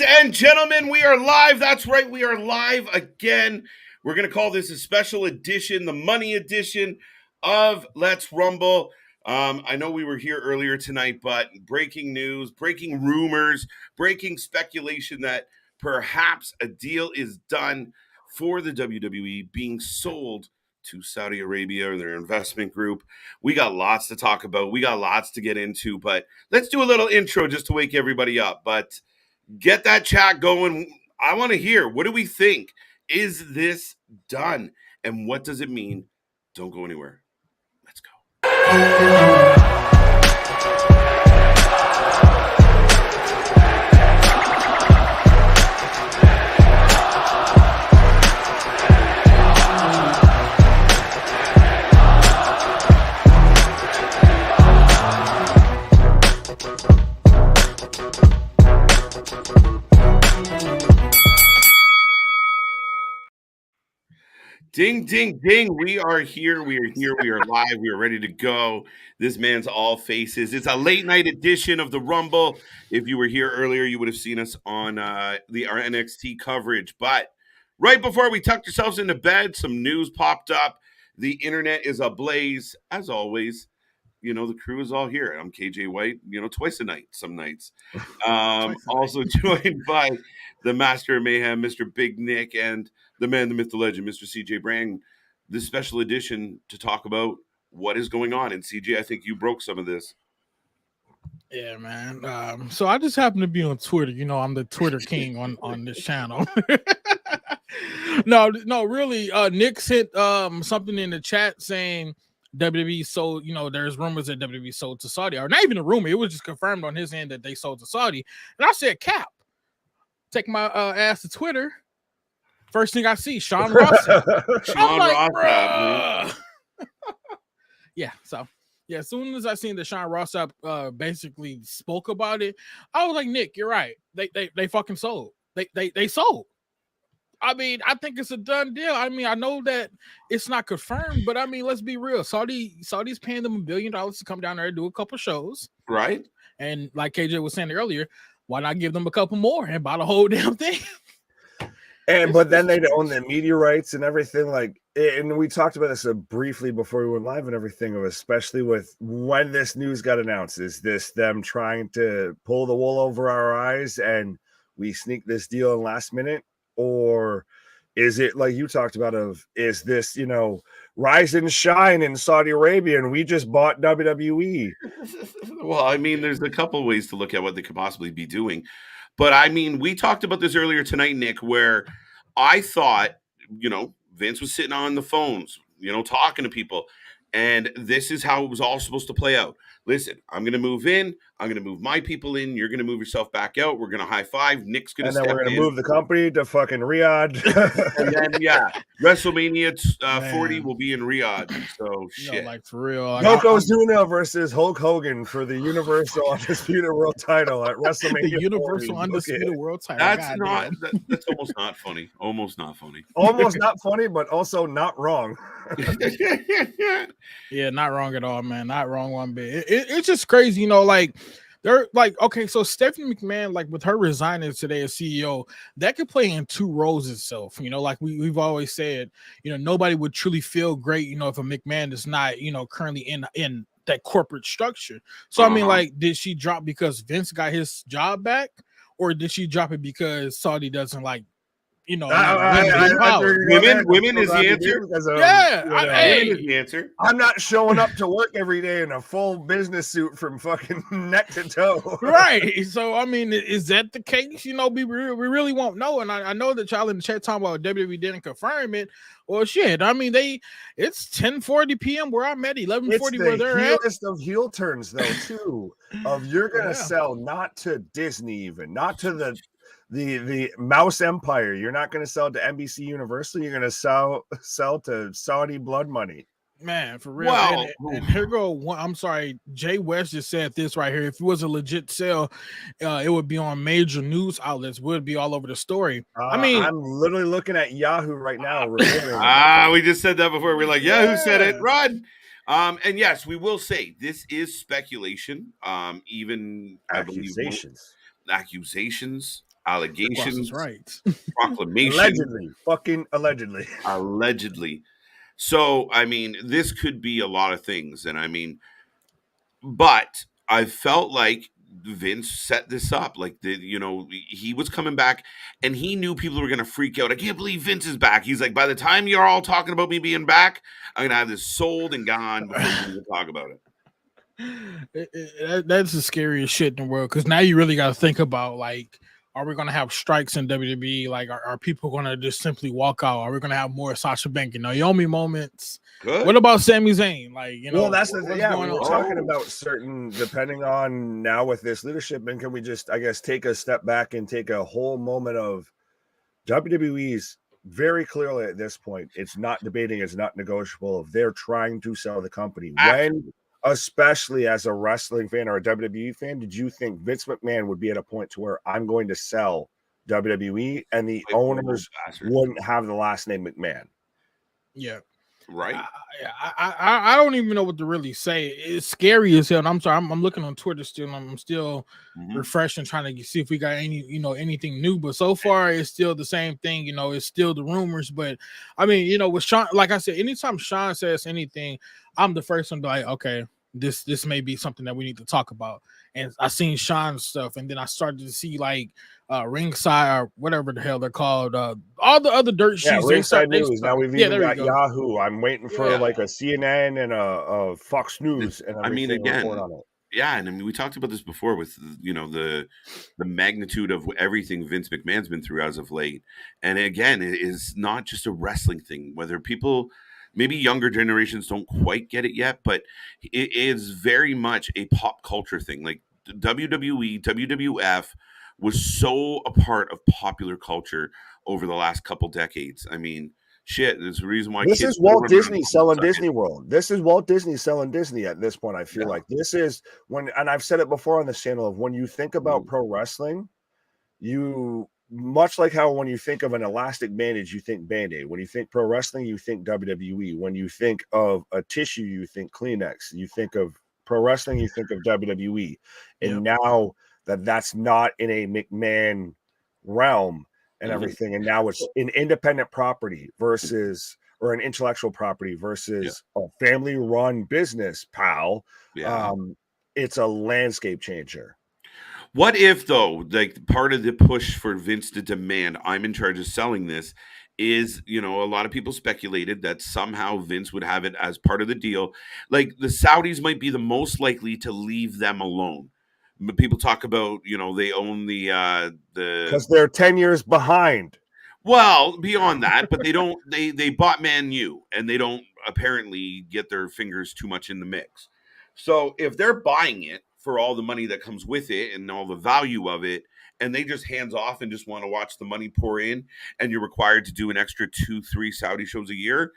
And gentlemen, we are live. That's right, we are live again. We're going to call this a special edition, the money edition of Let's Rumble. I know we were here earlier tonight, but breaking news, breaking rumors, breaking speculation that perhaps a deal is done for the WWE being sold to Saudi Arabia or their investment group. We got lots to talk about. We got lots to get into, but let's do a little intro just to wake everybody up. But get that chat going. I want to hear, what do we think? Is this done? And what does it mean? Don't go anywhere. Let's go. Ding, ding, ding. We are here. We are here. We are live. We are ready to go. This man's all faces. It's a late night edition of the Rumble. If you were here earlier, you would have seen us on our NXT coverage. But right before we tucked ourselves into bed, some news popped up. The internet is ablaze. As always, the crew is all here. I'm KJ White, twice a night, some nights. Also joined by the Master of Mayhem, Mr. Big Nick, and the man, the myth, the legend, Mr. CJ Brang. This special edition to talk about what is going on. And CJ, I think you broke some of this. Yeah, man. So I just happen to be on Twitter. I'm the Twitter king on this channel. No, really. Nick sent something in the chat saying WWE sold, there's rumors that WWE sold to Saudi, or not even a rumor. It was just confirmed on his end that they sold to Saudi. And I said, cap. Take my ass to Twitter. First thing I see, Sean Ross. I'm like, bruh. Yeah, so yeah, as soon as I seen that Sean Ross basically spoke about it, I was like, Nick, you're right. They fucking sold. They sold. I mean, I think it's a done deal. I mean, I know that it's not confirmed, but I mean, let's be real. Saudi's paying them $1 billion to come down there and do a couple shows. Right. And like KJ was saying earlier, why not give them a couple more and buy the whole damn thing? But then they'd own the media rights and everything. And we talked about this briefly before we went live and everything, especially with when this news got announced. Is this them trying to pull the wool over our eyes and we sneak this deal in last minute? Or is it like you talked about is this, rise and shine in Saudi Arabia and we just bought WWE? Well, I mean, there's a couple of ways to look at what they could possibly be doing. But I mean, we talked about this earlier tonight, Nick, where I thought, Vince was sitting on the phones, talking to people. And this is how it was all supposed to play out. Listen, I'm going to move in. I'm going to move my people in. You're going to move yourself back out. We're going to high five. Nick's going to step in. And then we're going to move the company to fucking Riyadh. And then, WrestleMania 40 will be in Riyadh. So, shit. Like, for real. Yokozuna versus Hulk Hogan for the Universal Undisputed World Title at WrestleMania. The Universal Undisputed World Title. That's almost not funny. Almost not funny. Almost not funny, but also not wrong. Yeah, not wrong at all, man. Not wrong one bit. It's just crazy, they're like, okay, so Stephanie McMahon, like with her resigning today as CEO, that could play in two roles itself. Like we've always said, nobody would truly feel great, if a McMahon is not, currently in that corporate structure. So I mean, like, did she drop because Vince got his job back, or did she drop it because Saudi doesn't like? Women is the answer. Women is the answer. I'm not showing up to work every day in a full business suit from fucking neck to toe. Right. So I mean, is that the case? We really won't know. And I know that y'all in the chat talking about WWE didn't confirm it. Well, shit. I mean, it's 10:40 p.m. where I'm at, 11:40 where they're at. It's the heel turns though too. Of you're gonna sell not to Disney, even not to the Mouse Empire. You're not going to sell to NBC Universal. You're going to sell to Saudi blood money. Man, for real. Wow. And here go. I'm sorry. Jay West just said this right here. If it was a legit sale, it would be on major news outlets. Would be all over the story. I mean, I'm literally looking at Yahoo right now. We just said that before. We're like, Yahoo said it. Run. And yes, we will say this is speculation. Even accusations. Accusations. allegations, rights. proclamation, fucking allegedly. allegedly. So, I mean, this could be a lot of things. And I mean, but I felt like Vince set this up. Like, he was coming back and he knew people were going to freak out. I can't believe Vince is back. He's like, by the time you're all talking about me being back, I'm going to have this sold and gone before you even talk about it. That's the scariest shit in the world, because now you really got to think about, like, are we going to have strikes in WWE? Like, are people going to just simply walk out? Are we going to have more Sasha Banks and Naomi moments? Good. What about Sami Zayn? Like, well, that's the thing. Yeah, going we're on? talking about certain, depending on now with this leadership, and can we just, I guess, take a step back and take a whole moment of WWE's very clearly at this point, it's not debating, it's not negotiable. If they're trying to sell the company, when, especially as a wrestling fan or a WWE fan, did you think Vince McMahon would be at a point to where I'm going to sell WWE and the owners wouldn't have the last name McMahon? Yeah. Right. I don't even know what to really say. It's scary as hell. And I'm sorry, I'm looking on Twitter still. And I'm still refreshing, trying to see if we got anything new. But so far, it's still the same thing. It's still the rumors. But I mean, with Sean, like I said, anytime Sean says anything, I'm the first one to be like, okay, this may be something that we need to talk about. And I seen Sean's stuff, and then I started to see like Ringside or whatever the hell they're called, all the other dirt sheets. Ringside News. Now we've even got Yahoo. I'm waiting for like a CNN and a Fox News and everything. I mean, again, report on it. Yeah, and I mean, we talked about this before with the magnitude of everything Vince McMahon's been through as of late, and again, it is not just a wrestling thing. Whether people, maybe younger generations don't quite get it yet, but it is very much a pop culture thing. Like WWE, WWF was so a part of popular culture over the last couple decades. I mean, shit, there's a reason why this is Walt Disney selling Disney World. This is Walt Disney selling Disney at this point. I feel like this is when, and I've said it before on this channel, of when you think about pro wrestling, you, much like how when you think of an elastic bandage, you think Band-Aid. When you think pro wrestling, you think WWE. When you think of a tissue, you think Kleenex. You think of pro wrestling, you think of WWE. And now that's not in a McMahon realm and everything, and now it's an independent property versus, or an intellectual property versus a family-run business, pal. It's a landscape changer. What if, though, like part of the push for Vince to demand I'm in charge of selling this is, a lot of people speculated that somehow Vince would have it as part of the deal. Like the Saudis might be the most likely to leave them alone. But people talk about, they own the because they're 10 years behind. Well, beyond that, but they don't. They bought Man U, and they don't apparently get their fingers too much in the mix. So if they're buying it for all the money that comes with it and all the value of it, and they just hands off and just want to watch the money pour in, and you're required to do an extra 2-3 Saudi shows a year,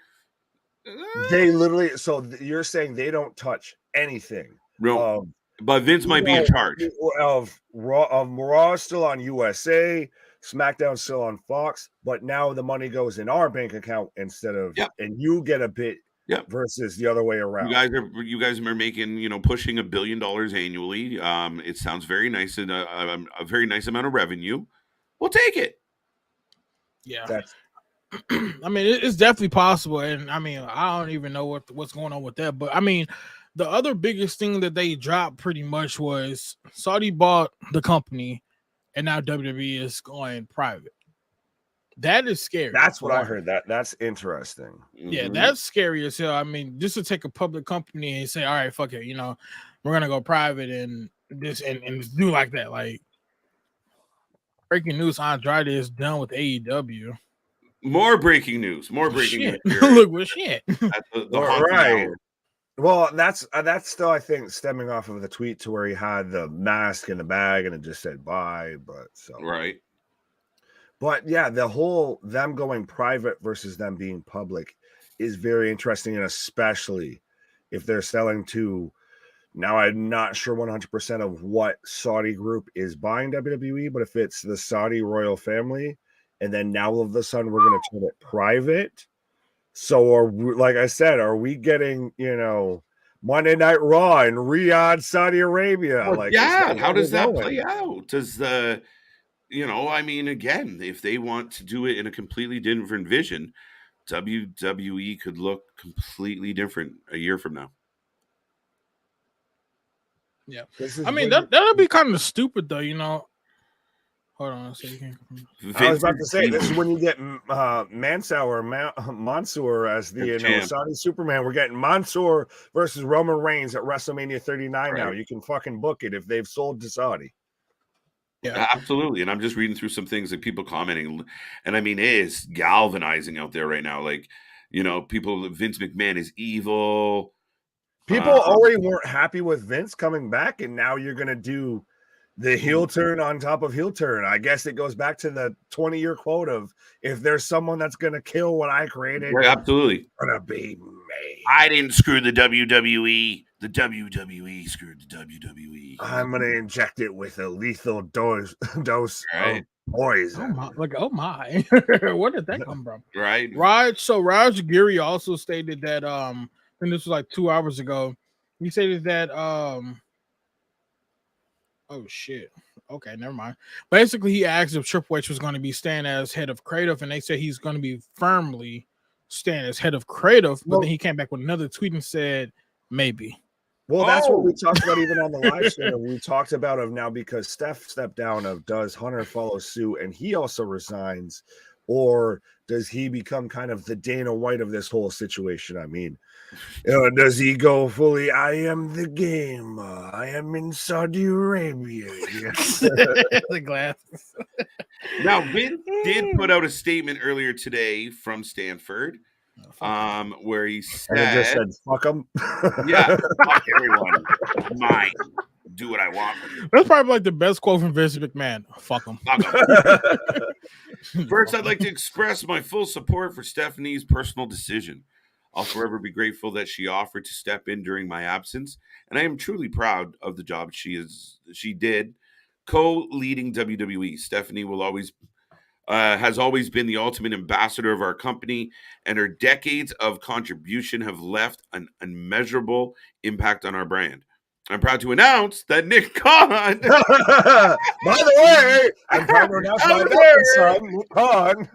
they literally. So you're saying they don't touch anything? No. But Vince might be in charge of Raw is still on USA, SmackDown still on Fox, but now the money goes in our bank account instead of, and you get a bit versus the other way around. You guys are making, pushing $1 billion annually. It sounds very nice and a very nice amount of revenue. We'll take it. Yeah. I mean, it's definitely possible, and I mean, I don't even know what's going on with that, but I mean, the other biggest thing that they dropped pretty much was Saudi bought the company, and now WWE is going private. That is scary. That's what I heard. That's interesting. Yeah, that's scary as hell. I mean, just to take a public company and say, all right, fuck it, we're gonna go private and this and do like that. Like, breaking news: Andrade is done with AEW. More breaking news. News. Look, well, shit. Right. Well, that's still, I think, stemming off of the tweet to where he had the mask in the bag and it just said bye. But yeah, the whole them going private versus them being public is very interesting, and especially if they're selling to, now I'm not sure 100% of what Saudi group is buying WWE, but if it's the Saudi royal family, and then now all of a sudden we're going to turn it private. So, like I said, are we getting, Monday Night Raw in Riyadh, Saudi Arabia? Well, how does that play out? I mean, again, if they want to do it in a completely different vision, WWE could look completely different a year from now. Yeah, I mean that'll be kind of stupid though, Hold on, so you can. I was about to say this is when you get Mansour as the Saudi Superman. We're getting Mansour versus Roman Reigns at WrestleMania 39 now. You can fucking book it if they've sold to Saudi. Yeah, absolutely. And I'm just reading through some things like people commenting, and I mean, it is galvanizing out there right now. Like, people, Vince McMahon is evil. People already weren't happy with Vince coming back, and now you're gonna do the heel turn on top of heel turn. I guess it goes back to the 20-year quote of, if there's someone that's going to kill what I created, absolutely, it's going to be me. I didn't screw the WWE. The WWE screwed the WWE. I'm going to inject it with a lethal dose of poison. Oh my. Where did that come from? Right. So Raj Giri also stated that, and this was like 2 hours ago, he stated that, oh shit. Okay, never mind. Basically, he asked if Triple H was going to be staying as head of creative, and they said he's going to be firmly staying as head of creative. But then he came back with another tweet and said maybe. Well, that's what we talked about even on the live stream. We talked about of now, because Steph stepped down, of does Hunter follow suit and he also resigns, or does he become kind of the Dana White of this whole situation? I mean, does he go fully, I am the game, I am in Saudi Arabia? The glasses. Now, Vince did put out a statement earlier today from Stanford, where he said, and it just said, fuck them. Yeah, fuck everyone. Mine. Do what I want. That's probably like the best quote from Vince McMahon. Fuck them. First, I'd like to express my full support for Stephanie's personal decision. I'll forever be grateful that she offered to step in during my absence, and I am truly proud of the job she did co-leading WWE. Stephanie has always been the ultimate ambassador of our company, and her decades of contribution have left an unmeasurable impact on our brand. I'm proud to announce that Nick Khan. By the way, I'm proud to announce my adopted son, Nick Khan.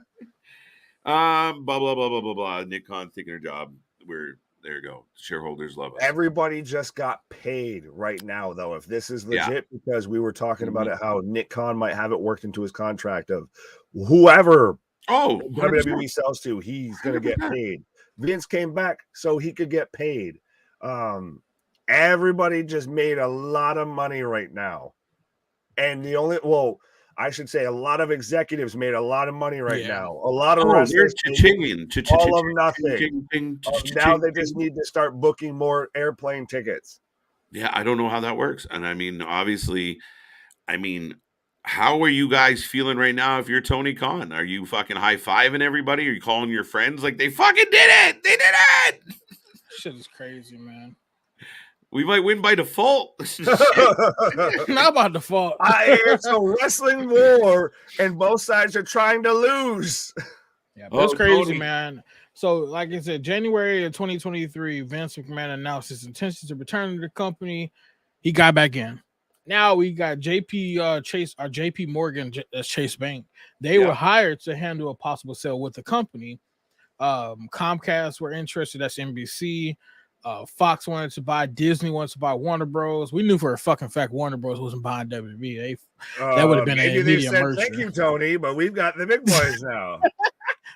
Blah blah blah blah blah blah. Nick Khan taking her job. There you go. Shareholders love us. Everybody just got paid right now, though. If this is legit, because we were talking about it, how Nick Khan might have it worked into his contract of whoever WWE sells to, he's gonna get paid. Vince came back so he could get paid. Everybody just made a lot of money right now. And I should say a lot of executives made a lot of money right now. A lot of wrestlers all of nothing. Now they just need to start booking more airplane tickets. Yeah, I don't know how that works. And I mean, obviously, how are you guys feeling right now if you're Tony Khan? Are you fucking high-fiving everybody? Are you calling your friends like they fucking did it? They did it! Shit is crazy, man. We might win by default. Not by default. It's a wrestling war, and both sides are trying to lose. Yeah, that's crazy, man. So, like I said, January of 2023, Vince McMahon announced his intention to return to the company. He got back in. Now we got JP Morgan, that's Chase Bank. They were hired to handle a possible sale with the company. Comcast were interested. That's NBC. Fox wanted to buy, Disney wanted to buy Warner Bros. We knew for a fucking fact Warner Bros wasn't buying WWE. That would have been an immediate merger. Thank you, Tony, but we've got the big boys now.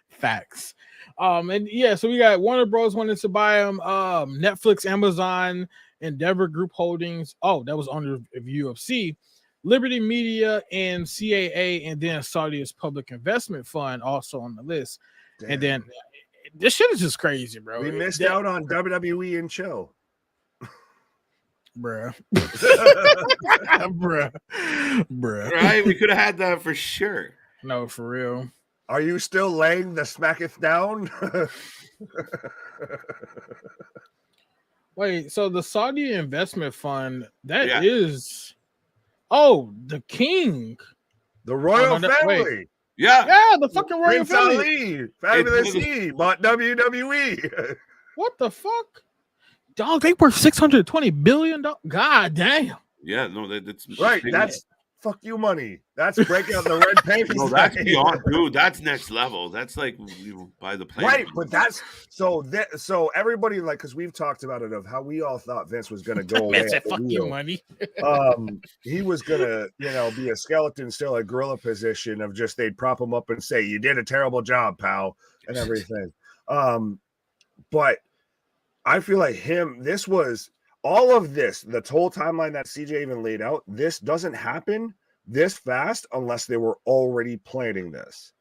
Facts. So we got Warner Bros wanted to buy them. Netflix, Amazon, Endeavor Group Holdings. Oh, that was under UFC. Liberty Media and CAA, and then Saudi's Public Investment Fund also on the list. Damn. And then this shit is just crazy, bro. We missed out on WWE and Chill. Bruh. Bruh. Right? We could have had that for sure. No, for real. Are you still laying the smacketh down? Wait, so the Saudi Investment Fund, that is the king. The royal family. Yeah, the fucking royal family. Ali, Fabulous E, bought WWE. What the fuck? Dog, they worth $620 billion. God damn. Yeah, no, that's right. fuck you money. That's breaking out the red paint. No, that's beyond, dude. That's next level. That's like you buy the plane. Right, but that's so everybody, like, because we've talked about it of how we all thought Vince was going to go away. Fuck you money. He was going to, be a skeleton still at gorilla position of just they'd prop him up and say, you did a terrible job, pal, and everything. But I feel like this was all of this, the whole timeline that CJ even laid out, this doesn't happen this fast unless they were already planning this.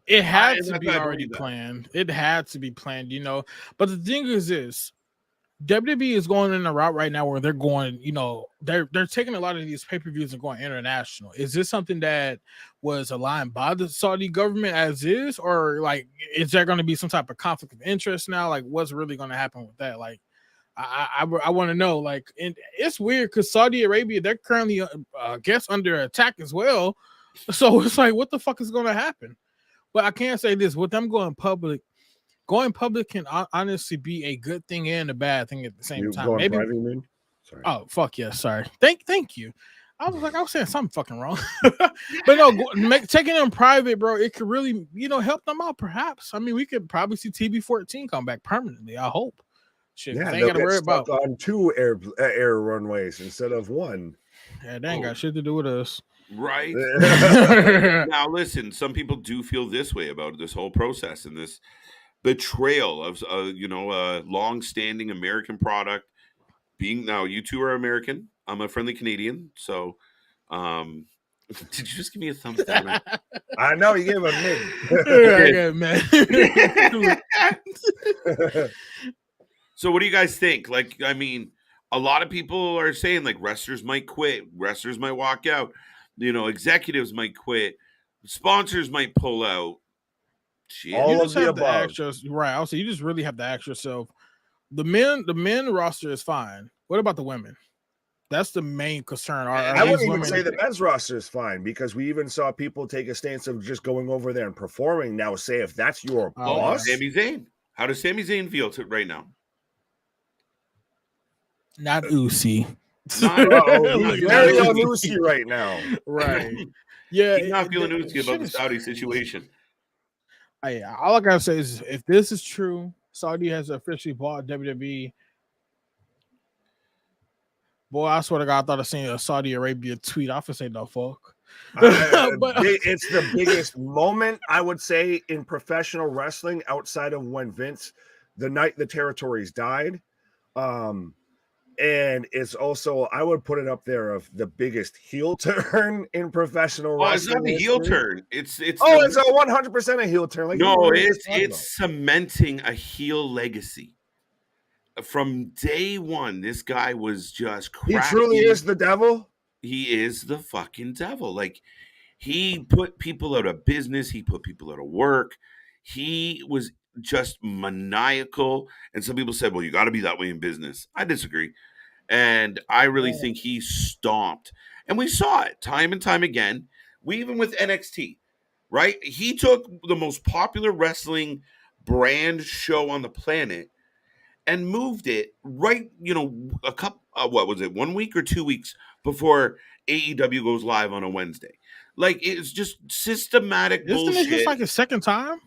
It had to be already planned. It had to be planned, But the thing is this, WWE is going in a route right now where they're going, they're taking a lot of these pay-per-views and going international. Is this something that was aligned by the Saudi government as is, or like, is there going to be some type of conflict of interest now? Like, what's really going to happen with that? Like, I want to know, like, and it's weird because Saudi Arabia, they're currently, I guess, under attack as well. So it's like, what the fuck is going to happen? But I can't say this, with them going public can honestly be a good thing and a bad thing at the same time. Maybe. Private, you mean? Sorry. Oh, fuck yeah, sorry. Thank you. I was saying something fucking wrong. But no, taking them private, bro, it could really, help them out perhaps. I mean, we could probably see TB14 come back permanently, I hope. Shit, yeah, they ain't got to worry about on 2 air runways instead of 1. Yeah, they ain't got shit to do with us. Right. Now, listen, some people do feel this way about this whole process and this betrayal of, a long-standing American product being, now you two are American. I'm a friendly Canadian. So, did you just give me a thumbs down? I know you gave a man. So what do you guys think? Like, I mean, a lot of people are saying like wrestlers might quit, wrestlers might walk out, executives might quit, sponsors might pull out. Shit. All of the above. Right. Also, you just really have to ask yourself, the men roster is fine. What about the women? That's the main concern. I wouldn't even say the men's roster is fine, because we even saw people take a stance of just going over there and performing. Now, say if that's your boss. Sami Zayn. How does Sami Zayn feel right now? Not Uzi. He's very on Uzi right now. Right. Yeah. He's not feeling Uzi about the Saudi situation. All I gotta say is, if this is true, Saudi has officially bought WWE. Boy, I swear to God, I thought I seen a Saudi Arabia tweet. I would say no fuck. It's the biggest moment, I would say, in professional wrestling outside of when Vince, the night the territories died. And it's also, I would put it up there of the biggest heel turn in professional wrestling. It's not a heel turn. It's a 100% a heel turn. Like, no, it's cementing a heel legacy. From day one, this guy was just cracking. He truly is the devil. He is the fucking devil. Like, he put people out of business. He put people out of work. He was just maniacal. And some people said, well, you got to be that way in business. I disagree. And I really think he stomped. And we saw it time and time again. Even with NXT, right? He took the most popular wrestling brand show on the planet and moved it right, a couple, 1 week or 2 weeks before AEW goes live on a Wednesday. Like, it's just systematic bullshit. Isn't it just like a second time?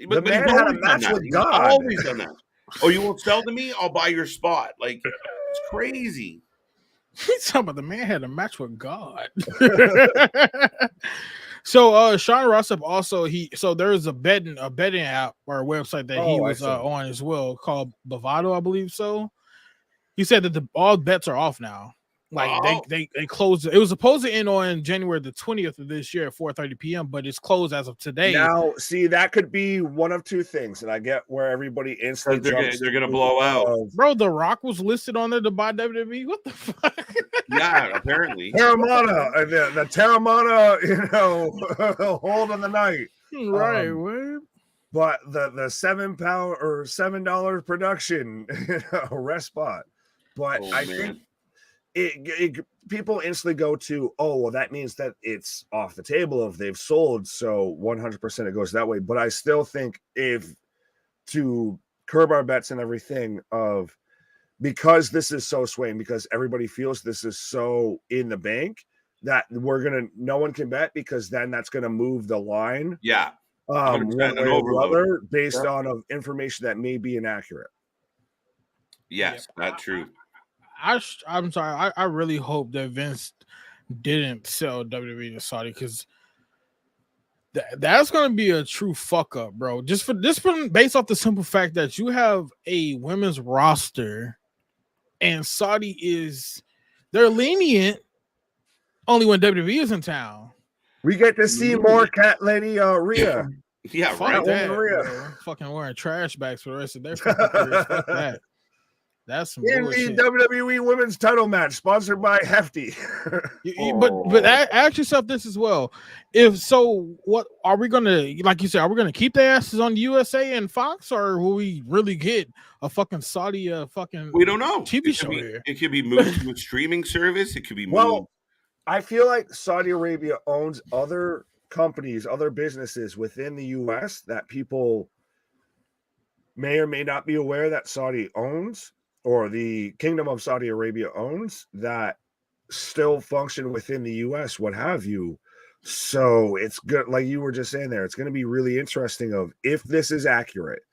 But man had a match with God. Always done that. Oh, you won't sell to me? I'll buy your spot. Like, it's crazy. He's talking about the man had a match with God. So Sean Rossap also there's a betting app or a website that he was on as well called Bovado, I believe so. He said that all bets are off now. Like they closed. It was supposed to end on January the 20th of this year at 4:30 p.m., but it's closed as of today. Now, see, that could be one of two things, and I get where everybody instantly jumps. They're gonna blow out. Bro, The Rock was listed on there to buy WWE. What the fuck? Yeah, apparently. Terramana, the Terramana, hold on the night. Right, what? But the £7 or $7 production rest spot. But I think people instantly go to, that means that it's off the table if they've sold, so 100% it goes that way. But I still think to curb our bets and everything because this is so swaying, because everybody feels this is so in the bank, that no one can bet, because then that's gonna move the line. Yeah. One way or the other, based on of information that may be inaccurate. Yes, that's true. I'm sorry. I really hope that Vince didn't sell WWE to Saudi, because that's going to be a true fuck up, bro. Just based off the simple fact that you have a women's roster, and Saudi they're lenient only when WWE is in town. We get to see more Cat Lady Rhea. Yeah, fuck right. That, bro. Fucking wearing trash bags for the rest of their fucking careers. Fuck that. That's some in bullshit. the WWE Women's Title match, sponsored by Hefty. But ask yourself this as well: if so, what are we gonna, like you said? Are we gonna keep their asses on USA and Fox, or will we really get a fucking Saudi fucking? We don't know. TV show here. It could be moved to a streaming service. It could be moved. Well, I feel like Saudi Arabia owns other companies, other businesses within the US that people may or may not be aware that Saudi owns, or the Kingdom of Saudi Arabia owns, that still function within the US, what have you. So it's good, like you were just saying there, it's going to be really interesting of if this is accurate,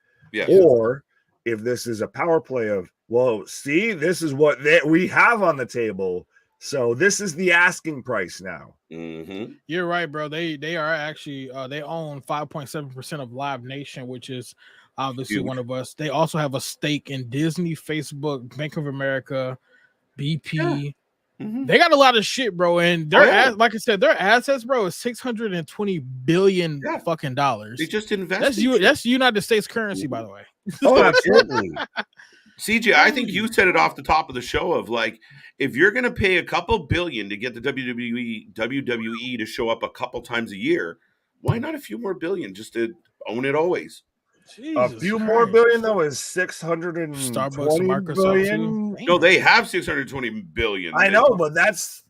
or if this is a power play of, well, see, this is what we have on the table. So this is the asking price now. Mm-hmm. You're right, bro. They are actually they own 5.7% of Live Nation, which is obviously one of us. They also have a stake in Disney, Facebook, Bank of America, BP. Yeah. Mm-hmm. They got a lot of shit, bro. And like I said, their assets, bro, is $620 billion fucking dollars. They just invested. That's United States currency, by the way. Oh, absolutely. CJ, I think you said it off the top of the show of, like, if you're going to pay a couple billion to get the WWE to show up a couple times a year, why not a few more billion just to own it always? Jesus, a few more billion, though, is 620 Starbucks, billion. No, they have 620 billion. I know, but that's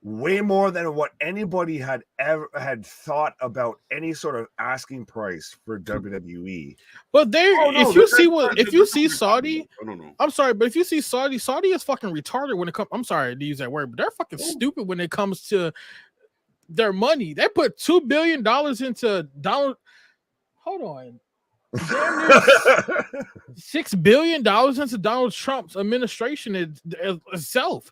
way more than what anybody had ever had thought about any sort of asking price for WWE. But if you see Saudi, I'm sorry, but if you see Saudi is fucking retarded when it comes. I'm sorry to use that word, but they're fucking stupid when it comes to their money. They put $2 billion into Donald. Hold on. $6 billion into Donald Trump's administration itself.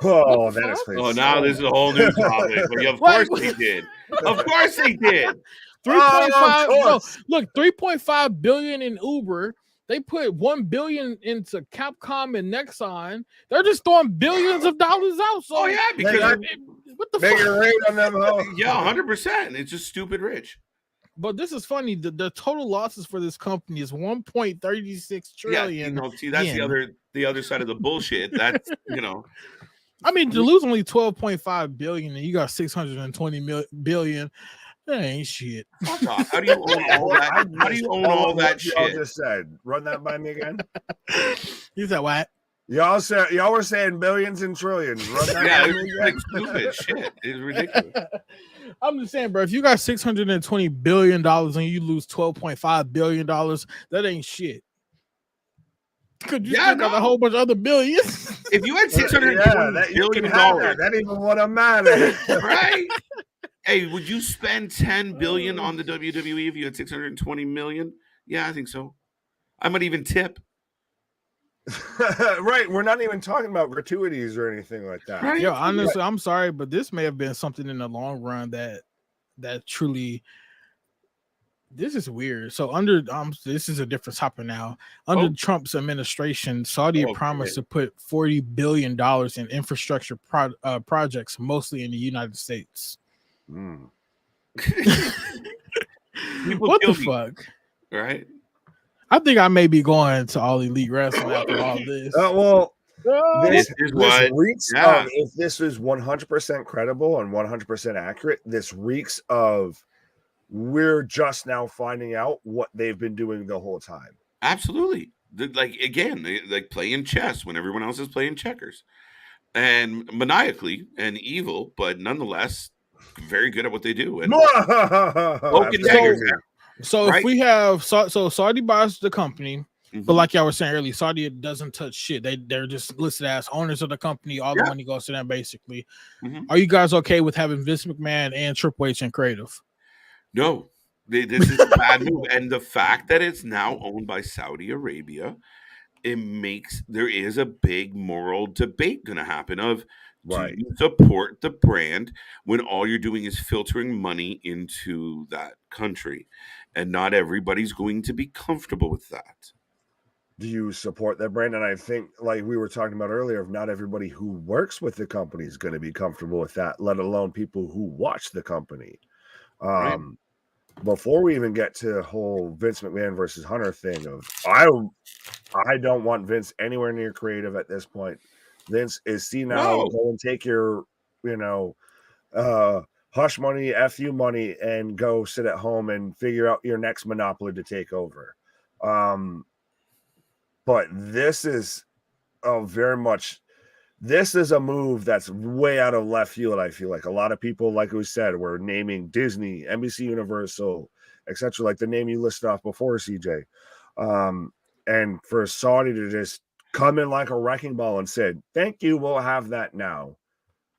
Oh, that explains. Oh, now this is a whole new topic. Of course they did. Of course they did. 3.5. Look, 3.5 billion in Uber. They put $1 billion into Capcom and Nexon. They're just throwing billions of dollars out. So because what the fuck? Rate on them, yeah, 100%. It's just stupid rich. But this is funny. The total losses for this company is 1.36 trillion. Yeah, see, that's the other side of the bullshit. That's I mean, to lose only 12.5 billion and you got 620 billion, that ain't shit. How do you own all that? How do you own all that shit? Y'all just said, run that by me again. You said what? Y'all were saying billions and trillions. Run that by me again. Like stupid shit. It's ridiculous. I'm just saying, bro, if you got $620 billion and you lose $12.5 billion, that ain't shit. Could you got a whole bunch of other billions? If you had $620 billion, that even would have mattered. Right? Hey, would you spend $10 billion on the WWE if you had $620 million? Yeah, I think so. I might even tip. Right, we're not even talking about gratuities or anything like that. Right? Yo, honestly, I'm sorry, but this may have been something in the long run that truly. This is weird. So under this is a different topic now. Under Trump's administration, Saudi promised to put $40 billion in infrastructure projects, mostly in the United States. What the fuck? Right. I think I may be going to All Elite Wrestling after all this. This reeks of, if this is 100% credible and 100% accurate, this reeks of we're just now finding out what they've been doing the whole time. Absolutely. Like, again, they like playing chess when everyone else is playing checkers. And maniacally and evil, but nonetheless very good at what they do. And so if we have Saudi buys the company, But like y'all were saying earlier, Saudi doesn't touch shit. They're just listed as owners of the company. All the money goes to them, basically. Are you guys okay with having Vince McMahon and Triple H in creative? No, this is a bad move. And the fact that it's now owned by Saudi Arabia, there is a big moral debate going to happen of, do you support the brand when all you're doing is filtering money into that country? And not everybody's going to be comfortable with that. Do you support that brand? And I think, like we were talking about earlier, not everybody who works with the company is going to be comfortable with that, let alone people who watch the company. Right. Before we even get to the whole Vince McMahon versus Hunter thing of, I don't want Vince anywhere near creative at this point. Vince is go and take your, hush money, FU money, and go sit at home and figure out your next monopoly to take over. But this is this is a move that's way out of left field. I feel like a lot of people, like we said, were naming Disney, NBC Universal, etc., like the name you listed off before, CJ. And for Saudi to just come in like a wrecking ball and said, thank you, we'll have that now.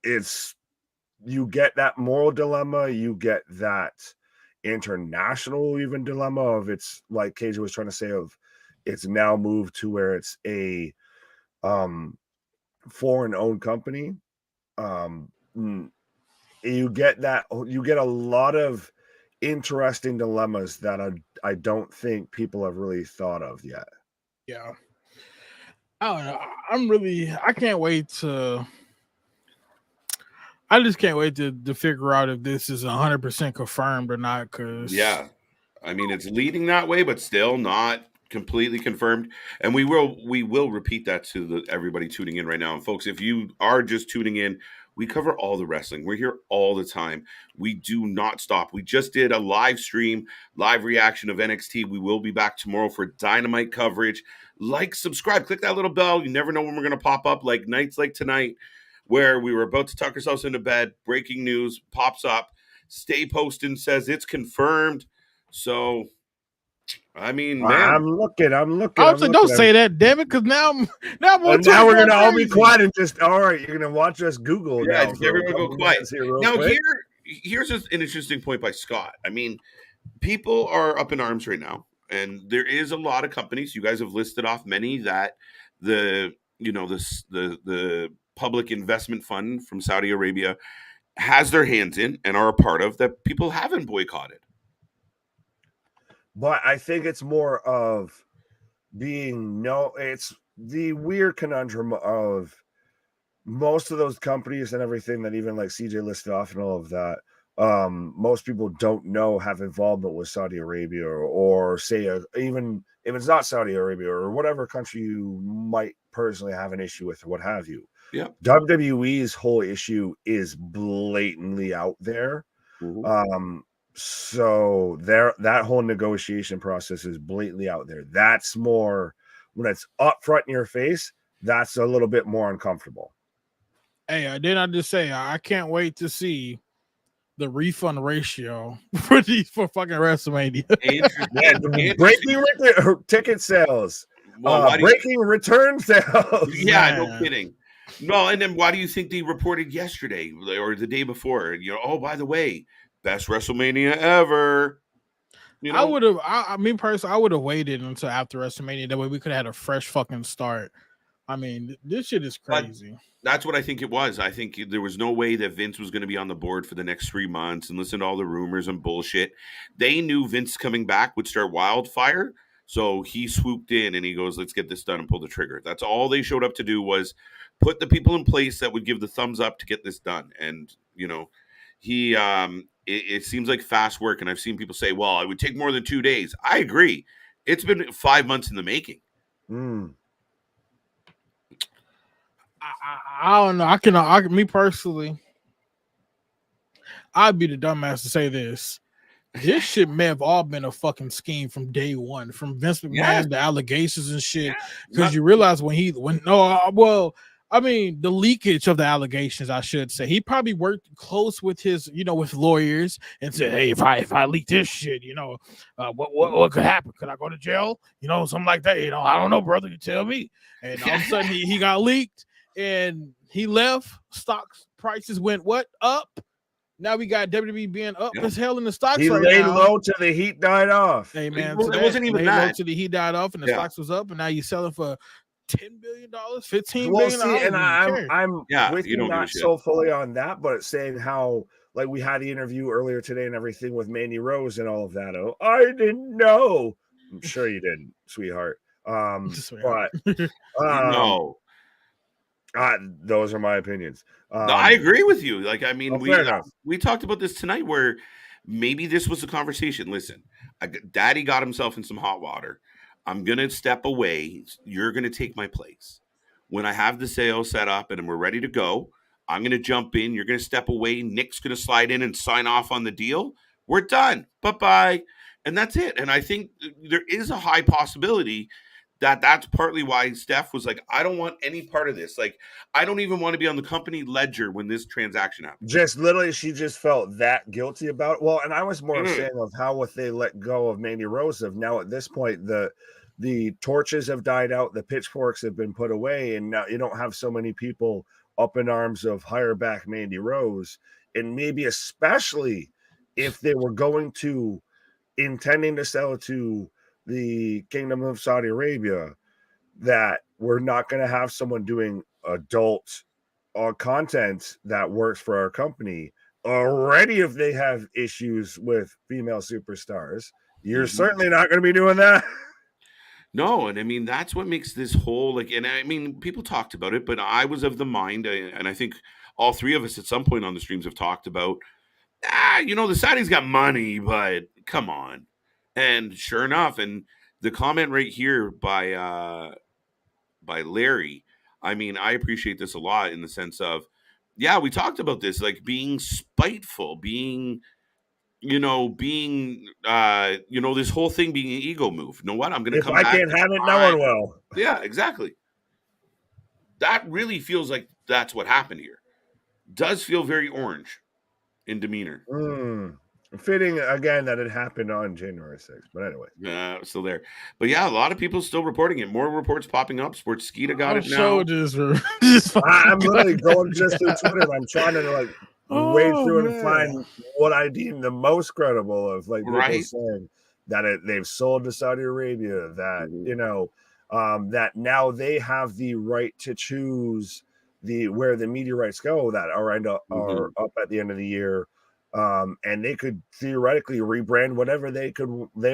You get that moral dilemma, you get that international even dilemma of, it's like KJ was trying to say, of it's now moved to where it's a foreign owned company. You get a lot of interesting dilemmas that I don't think people have really thought of yet. Yeah. I don't know. I can't wait to. I just can't wait to figure out if this is 100% confirmed or not. Because I mean, it's leading that way, but still not completely confirmed. And we will repeat that to everybody tuning in right now. And folks, if you are just tuning in, we cover all the wrestling. We're here all the time. We do not stop. We just did a live reaction of NXT. We will be back tomorrow for Dynamite coverage. Like, subscribe, click that little bell. You never know when we're going to pop up, like nights like tonight, where we were about to tuck ourselves into bed. Breaking news pops up. Stay Posted says it's confirmed. So, I mean, man. I'm looking. Don't say that, damn it, because now we're going to all be quiet and just, all right, you're going to watch us Google. Yeah, now everyone go quiet. Now, here's an interesting point by Scott. I mean, people are up in arms right now, and there is a lot of companies. You guys have listed off many that the public investment fund from Saudi Arabia has their hands in and are a part of, that people haven't boycotted. But I think it's more of it's the weird conundrum of most of those companies and everything that even like CJ listed off and all of that, most people don't know have involvement with Saudi Arabia or say even if it's not Saudi Arabia or whatever country you might personally have an issue with or what have you. Yeah. WWE's whole issue is blatantly out there. Mm-hmm. So that whole negotiation process is blatantly out there. That's more when it's up front in your face, that's a little bit more uncomfortable. Hey, didn't I just say I can't wait to see the refund ratio for fucking WrestleMania? Breaking ticket sales. Breaking return sales. Yeah, no kidding. No, and then why do you think they reported yesterday or the day before? Oh, by the way, best WrestleMania ever. I would have. I would have waited until after WrestleMania. That way we could have had a fresh fucking start. I mean, this shit is crazy. But that's what I think it was. I think there was no way that Vince was going to be on the board for the next 3 months and listen to all the rumors and bullshit. They knew Vince coming back would start wildfire. So he swooped in and he goes, let's get this done and pull the trigger. That's all they showed up to do, was put the people in place that would give the thumbs up to get this done. And, he it seems like fast work. And I've seen people say, well, it would take more than 2 days. I agree. It's been 5 months in the making. I don't know. Me personally, I'd be the dumbass to say this. This shit may have all been a fucking scheme from day one, from Vince McMahon, the allegations and shit. Because you realize I mean, the leakage of the allegations, I should say. He probably worked close with his, with lawyers and said, "Hey, if I leak this shit, what could happen? Could I go to jail? Something like that. I don't know, brother. You tell me." And all of a sudden, he got leaked and he left. Stocks prices went up. Now we got WWE being up as hell in the stocks he right laid now. low till the heat died off. Hey man, Well, it wasn't even laid that. low till the heat died off and the stocks was up, and now you're selling for $10 billion, $15 well, billion. see, and I'm with you you not so fully on that, but saying how like we had the interview earlier today and everything with Mandy Rose and all of that. Oh, I didn't know. I'm sure you didn't, sweetheart. But no. Those are my opinions. No, I agree with you. Like, I mean, well, we talked about this tonight where maybe this was a conversation. Listen, Daddy got himself in some hot water. I'm going to step away. You're going to take my place. When I have the sale set up and we're ready to go, I'm going to jump in. You're going to step away. Nick's going to slide in and sign off on the deal. We're done. Bye-bye. And that's it. And I think there is a high possibility that's partly why Steph was like, I don't want any part of this. Like, I don't even want to be on the company ledger when this transaction happened. Just literally, she just felt that guilty about it. Well, and I was more saying of how would they let go of Mandy Rose. Of now at this point, the torches have died out, the pitchforks have been put away, and now you don't have so many people up in arms of hire back Mandy Rose. And maybe especially if they were intending to sell it to the Kingdom of Saudi Arabia, that we're not going to have someone doing adult content that works for our company already. If they have issues with female superstars, you're certainly not going to be doing that. No, and I mean, that's what makes this whole, like, and I mean, people talked about it, but I was of the mind, and I think all three of us at some point on the streams have talked about, the Saudis got money, but come on. And sure enough, and the comment right here by Larry, I mean, I appreciate this a lot in the sense of, we talked about this, like being spiteful, being this whole thing being an ego move. You know what? I'm going to come back. If I can't have it, no one will. Yeah, exactly. That really feels like that's what happened here. Does feel very orange in demeanor. Fitting again that it happened on January 6th, but anyway, still there. But a lot of people still reporting it. More reports popping up. Sportskeeda got it now. I'm literally going just through Twitter. And I'm trying to wade through and find what I deem the most credible of people saying that they've sold to Saudi Arabia. That that now they have the right to choose where the media rights go that are up at the end of the year. And they could theoretically rebrand whatever they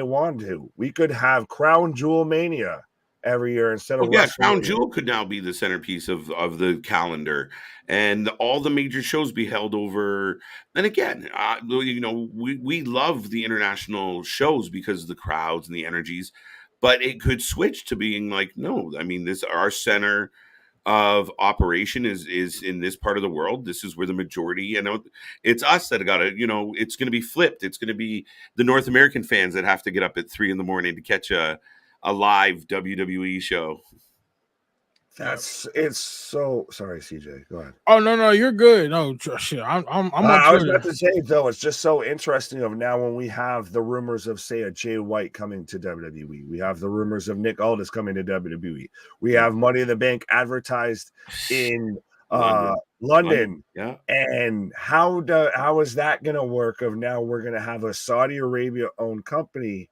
want to. We could have Crown Jewel Mania every year instead of Crown Jewel could now be the centerpiece of the calendar, and all the major shows be held over. And again, we love the international shows because of the crowds and the energies, but it could switch to being like, no, I mean, our center of operation is in this part of the world. This is where the majority, it's us that got to, it's going to be flipped. It's going to be the North American fans that have to get up at 3 a.m. to catch a live WWE show. It's so sorry, CJ. Go ahead. Oh no, you're good. No, shit. I'm I was about to say though, it's just so interesting of now when we have the rumors of say a Jay White coming to WWE, we have the rumors of Nick Aldis coming to WWE. We have Money in the Bank advertised in London. Yeah. And how is that going to work? Of now we're going to have a Saudi Arabia owned company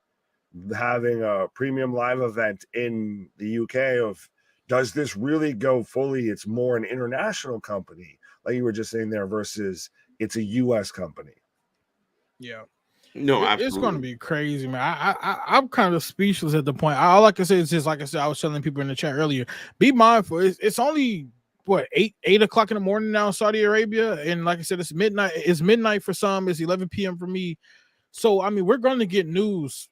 having a premium live event in the UK. Of does this really go fully? It's more an international company, like you were just saying there, versus it's a U.S. company. Yeah. No, absolutely. It's going to be crazy, man. I'm kind of speechless at the point. All I can say is just like I said, I was telling people in the chat earlier, be mindful. It's only what 8 o'clock in the morning now in Saudi Arabia, and like I said, it's midnight. It's midnight for some. It's 11 p.m. for me. So, I mean, we're going to get news,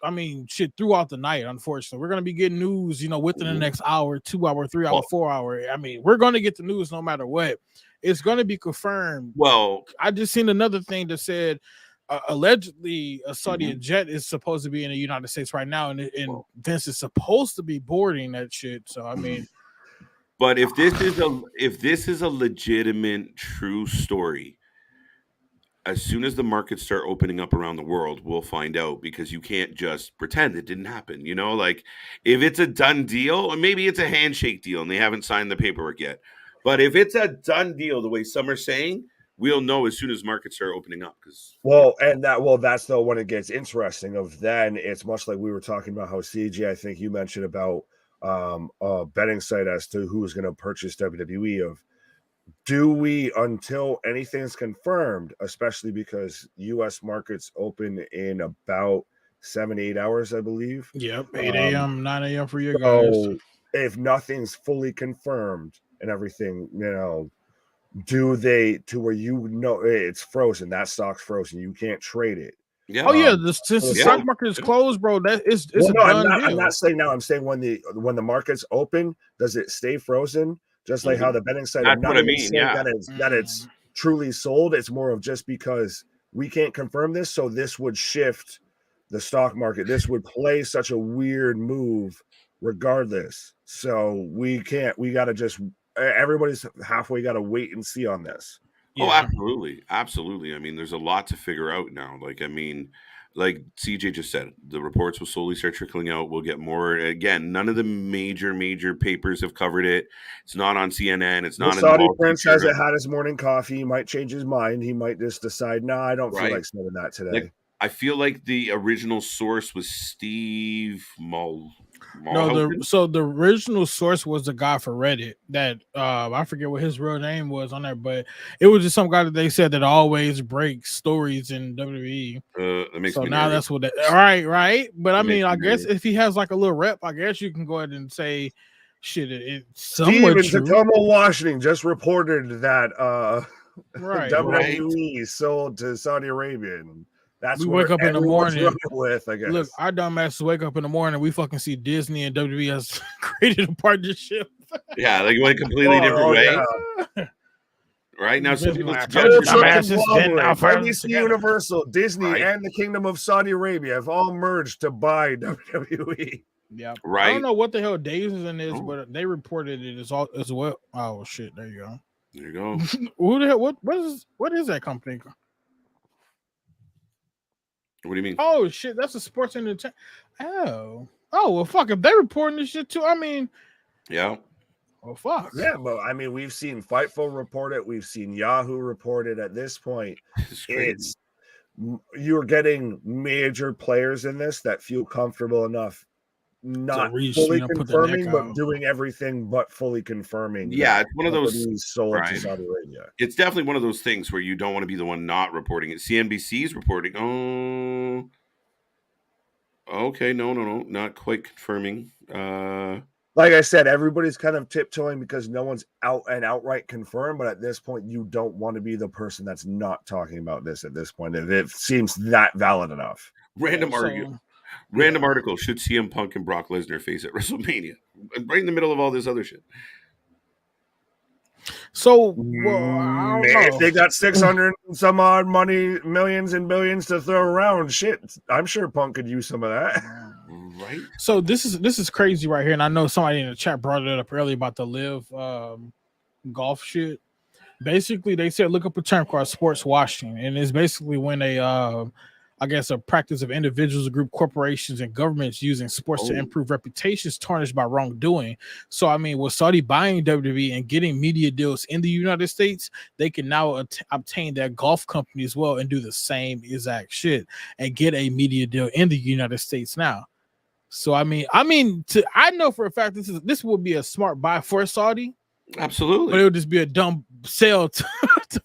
throughout the night, unfortunately. We're going to be getting news, within the next hour, 2 hour, 3 hour, 4 hour. I mean, we're going to get the news no matter what. It's going to be confirmed. Well, I just seen another thing that said allegedly a Saudi jet is supposed to be in the United States right now, and Vince is supposed to be boarding that shit. So, I mean. But if this is a legitimate, true story, as soon as the markets start opening up around the world, we'll find out, because you can't just pretend it didn't happen. Like if it's a done deal, or maybe it's a handshake deal and they haven't signed the paperwork yet. But if it's a done deal, the way some are saying, we'll know as soon as markets start opening up. Because that's though when it gets interesting. Of then it's much like we were talking about how CJ, I think you mentioned about a betting site as to who's going to purchase WWE. Of do we, until anything's confirmed, especially because U.S. markets open in about 7-8 hours, I believe. Yep, 8 a.m., 9 a.m. for you guys. So if nothing's fully confirmed and everything, do they, to where it's frozen, that stock's frozen, you can't trade it. Yeah. Oh yeah, since the stock market is closed, bro, that is it's a done deal. I'm not saying now. I'm saying when the markets open, does it stay frozen? Just like how the betting site. That's what I mean. Yeah, that it's truly sold. It's more of just because we can't confirm this, so this would shift the stock market. This would play such a weird move, regardless. So we can't. We got to just. Everybody's halfway. Got to wait and see on this. Yeah. Oh, absolutely, absolutely. I mean, there's a lot to figure out now. Like CJ just said, the reports will slowly start trickling out. We'll get more. Again, none of the major papers have covered it. It's not on CNN. It's not. The Saudi prince hasn't had his morning coffee. He might change his mind. He might just decide, no, I don't feel like saying that today. I feel like the original source was Steve Mull. So the original source was the guy for Reddit that I forget what his real name was on there, but it was just some guy that they said that always breaks stories in WWE. That makes so me now nervous. That's what right. But I mean, I guess if he has like a little rep, I guess you can go ahead and say shit. It's somewhat true. Tacoma, Washington just reported that WWE sold to Saudi Arabia. And that's we wake up in the morning with, I guess. Look, our dumbass wake up in the morning. We fucking see Disney and WWE has created a partnership. Yeah, like went a completely different way. Yeah. Right now, some people NBC Universal, Disney, and the Kingdom of Saudi Arabia have all merged to buy WWE. Yeah, right. I don't know what the hell days is, but they reported it as well. Oh shit! There you go. There you go. Who the hell? What is that company? What do you mean? Oh shit, that's a sports entertainment. Oh well, fuck. If they reporting this shit too, I mean, yeah. Oh fuck. Yeah, but I mean, we've seen Fightful report it. We've seen Yahoo report it. At this point, you're getting major players in this that feel comfortable enough, not fully confirming, but doing everything but fully confirming. Yeah, it's one of those sold to Saudi Arabia. It's definitely one of those things where you don't want to be the one not reporting it. CNBC's reporting. Oh, okay, no, not quite confirming. Like I said, everybody's kind of tiptoeing because no one's out and outright confirmed. But at this point, you don't want to be the person that's not talking about this at this point. If it seems that valid enough. Random article. Should CM Punk and Brock Lesnar face at WrestleMania? Right in the middle of all this other shit. So, well, if they got 600 some odd millions and billions to throw around, shit, I'm sure Punk could use some of that. Right. So this is crazy right here, and I know somebody in the chat brought it up earlier about the live golf shit. Basically, they said look up a term called sports washing, and it's basically when I guess a practice of individuals, group corporations, and governments using sports to improve reputations tarnished by wrongdoing. So, I mean, with Saudi buying WWE and getting media deals in the United States, they can now obtain their golf company as well and do the same exact shit and get a media deal in the United States now. So, I know for a fact this would be a smart buy for Saudi. Absolutely. But it would just be a dumb sale to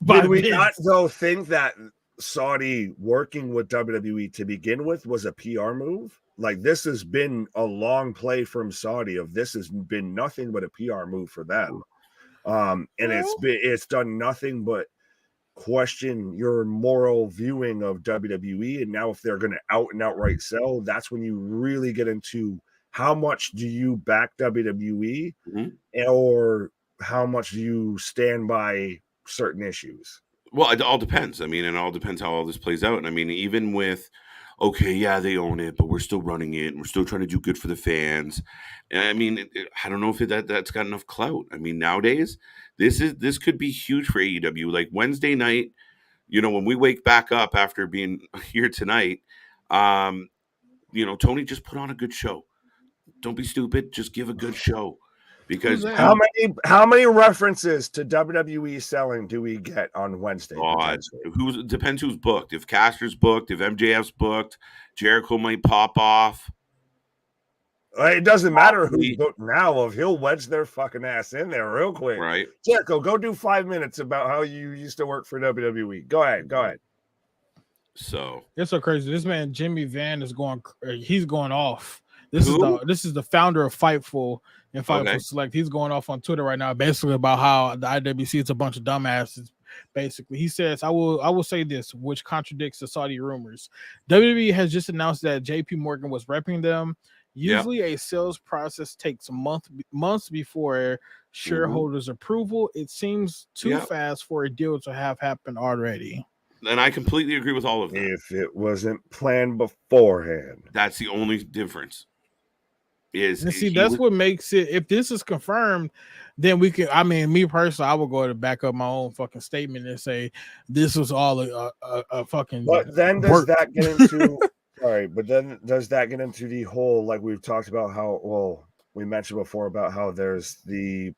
buy. Did we not, though, think that Saudi working with WWE to begin with was a PR move? Like, this has been a long play from Saudi of this has been nothing but a PR move for them. And it's done nothing but question your moral viewing of WWE. And now if they're going to out and outright sell, that's when you really get into how much do you back WWE or how much do you stand by certain issues? Well, it all depends. I mean, it all depends how all this plays out. And I mean, even with okay, yeah, they own it, but we're still running it, and we're still trying to do good for the fans. And I mean, I don't know if that's got enough clout. I mean, nowadays, this could be huge for AEW. Like Wednesday night, when we wake back up after being here tonight, Tony, just put on a good show. Don't be stupid. Just give a good show. Because how many references to WWE selling do we get on Wednesday? Depends who's booked. If Caster's booked, if MJF's booked, Jericho might pop off. It doesn't matter who's booked now. If he'll wedge their fucking ass in there real quick, right? Jericho, go do 5 minutes about how you used to work for WWE. Go ahead. So it's so crazy. This man Jimmy Van is he's going off. This is the founder of Fightful and Fightful Select. He's going off on Twitter right now, basically about how the IWC is a bunch of dumbasses. Basically, he says, "I will say this, which contradicts the Saudi rumors. WWE has just announced that JP Morgan was repping them. Usually, a sales process takes months before shareholders' approval. It seems too fast for a deal to have happened already." And I completely agree with all of that. If it wasn't planned beforehand, that's the only difference. That's what makes it. If this is confirmed, then we can. I mean, me personally, I would go to back up my own fucking statement and say this was all a fucking. But then does that get into? Sorry, but then does that get into the whole, like we've talked about how we mentioned before about how there's the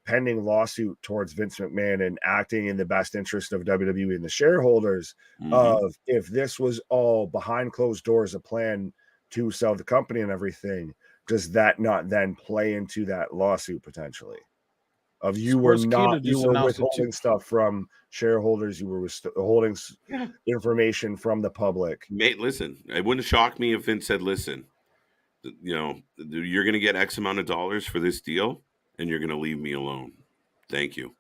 pending lawsuit towards Vince McMahon and acting in the best interest of WWE and the shareholders of if this was all behind closed doors, a plan to sell the company and everything. Does that not then play into that lawsuit potentially? Of you were withholding stuff from shareholders, you were withholding information from the public. Mate, listen, it wouldn't shock me if Vince said, listen, you're going to get X amount of dollars for this deal and you're going to leave me alone. Thank you.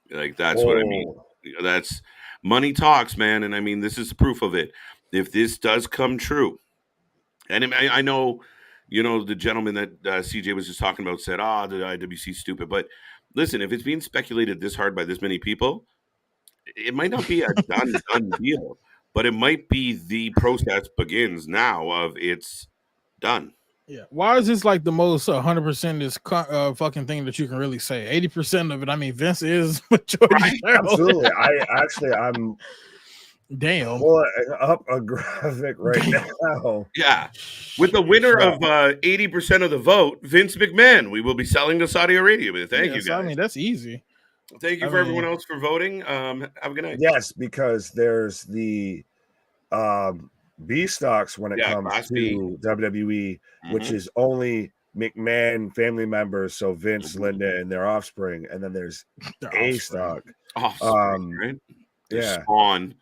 Like, that's what I mean. That's money talks, man. And I mean, this is proof of it. If this does come true, and I know, the gentleman that CJ was just talking about said, the IWC is stupid. But listen, if it's being speculated this hard by this many people, it might not be a done deal, but it might be the process begins now of it's done. Yeah. Why is this like the most 100% is fucking thing that you can really say? 80% of it. I mean, Vince is majority. Absolutely. I'm damn pulling up a graphic right now. Yeah. With the winner of 80% of the vote, Vince McMahon. We will be selling to Saudi Arabia. Thank you, guys. I mean, that's easy. Thank you for everyone else for voting. Have a good night. Yes, because there's the B stocks when it comes to WWE, which is only McMahon family members, so Vince, Linda, and their offspring, and then there's A stock. Right? Spawn.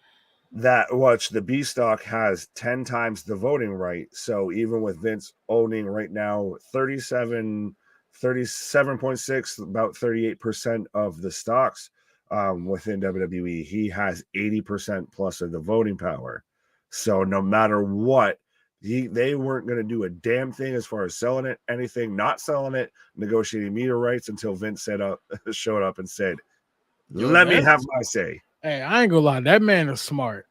That the B stock has 10 times the voting right. So even with Vince owning right now 37.6, about 38% of the stocks within WWE, he has 80% plus of the voting power. So no matter what, they weren't going to do a damn thing as far as selling it, anything, not selling it, negotiating media rights until Vince showed up and said, let me have my say. Hey, I ain't gonna lie, that man is smart.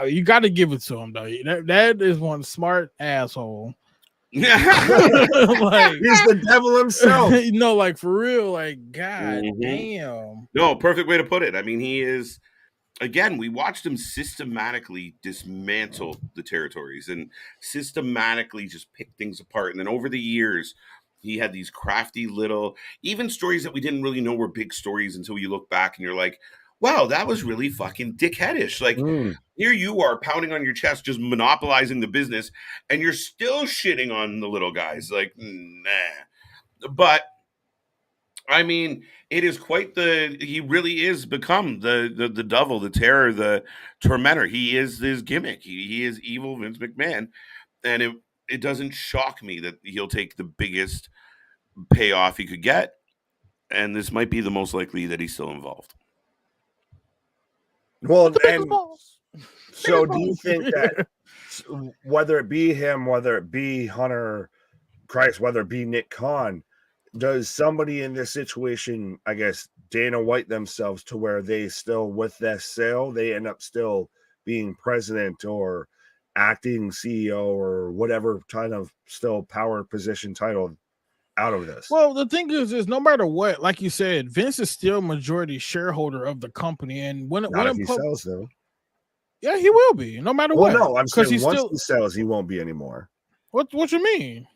You got to give it to him, though. That is one smart asshole. He's the devil himself. Like for real, like God damn. No, perfect way to put it. I mean, he is. Again, we watched him systematically dismantle the territories and systematically just pick things apart. And then over the years, he had these crafty little, even stories that we didn't really know were big stories until you look back and you're like, wow, that was really fucking dickheadish. Like, here you are pounding on your chest, just monopolizing the business, and you're still shitting on the little guys. Like, nah. But, I mean, it is quite he really is become the devil, the terror, the tormentor. He is his gimmick. He is evil Vince McMahon. And it doesn't shock me that he'll take the biggest payoff he could get. And this might be the most likely that he's still involved. Well, and so do you think that whether it be him, whether it be Hunter Christ, whether it be Nick Khan, does somebody in this situation, I guess, Dana White themselves to where they still, with that sale, they end up still being president or acting CEO or whatever kind of still power position title out of this. Well, the thing is no matter what, like you said, Vince is still majority shareholder of the company, and Not if he sells, though. Yeah, he will be, no matter what. No, I'm saying he's once still... he sells, he won't be anymore. What you mean?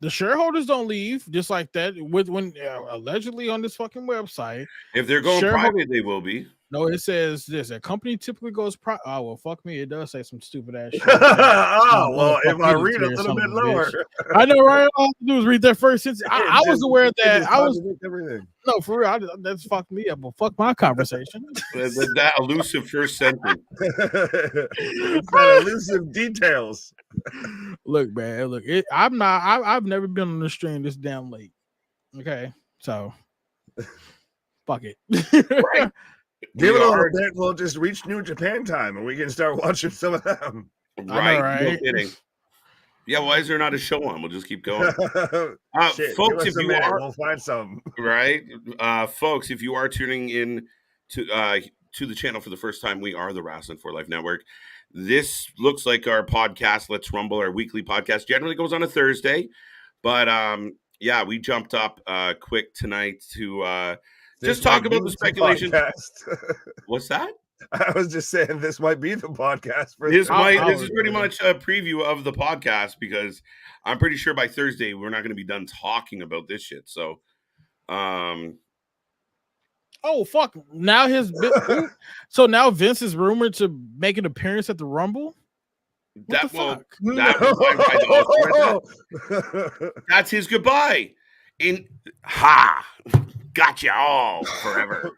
The shareholders don't leave just like that. When allegedly on this fucking website, if they're going private, they will be. No, it says this: a company typically goes private. Oh well, fuck me. It does say some stupid ass shit. If I read a little bit lower, I know, right? All I have to do is read that first sentence. I was aware that I was everything. No, for real. That's fucked me up. But fuck my conversation. That elusive first sentence. That elusive details. Look, man. Look, I've never been on the stream this damn late. Okay, so fuck it. Right. Give it a little bit. We'll just reach New Japan time, and we can start watching some of them. Right? No kidding. Yeah, why is there not a show on? We'll just keep going. Folks, if you are, we'll find some. Right, folks, if you are tuning in to the channel for the first time, we are the Wrasslin for Life Network. This looks like our podcast, Let's Rumble, our weekly podcast. Generally goes on a Thursday, but yeah, we jumped up quick tonight to just talk about the speculation. What's that? I was just saying this might be the podcast. This is pretty much a preview of the podcast because I'm pretty sure by Thursday we're not going to be done talking about this shit. So, oh fuck! Now so now Vince is rumored to make an appearance at the Rumble. That's his goodbye. Got you all forever.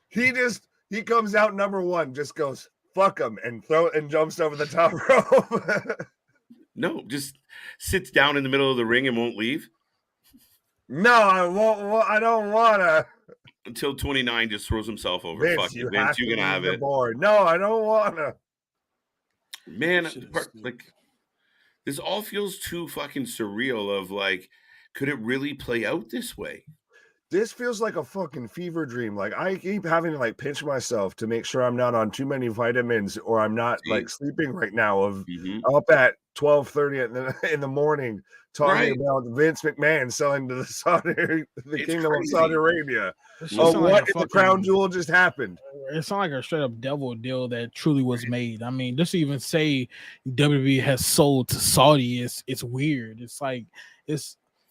He comes out number one, just goes fuck him and jumps over the top rope. No, just sits down in the middle of the ring and won't leave. No, I won't. I don't wanna. Until 29 just throws himself over. Vince, fuck you, Vince, you're gonna have it. Board. No, I don't wanna. Man, like this all feels too fucking surreal. Of like, could it really play out this way? This feels like a fucking fever dream. Like I keep having to like pinch myself to make sure I'm not on too many vitamins or I'm not like sleeping right now. Up at 12:30 in the morning talking about Vince McMahon selling to the Kingdom of Saudi Arabia. What if the crown jewel just happened? It's not like a straight up devil deal that truly was made. I mean, just to even say WWE has sold to Saudi it's weird. It's like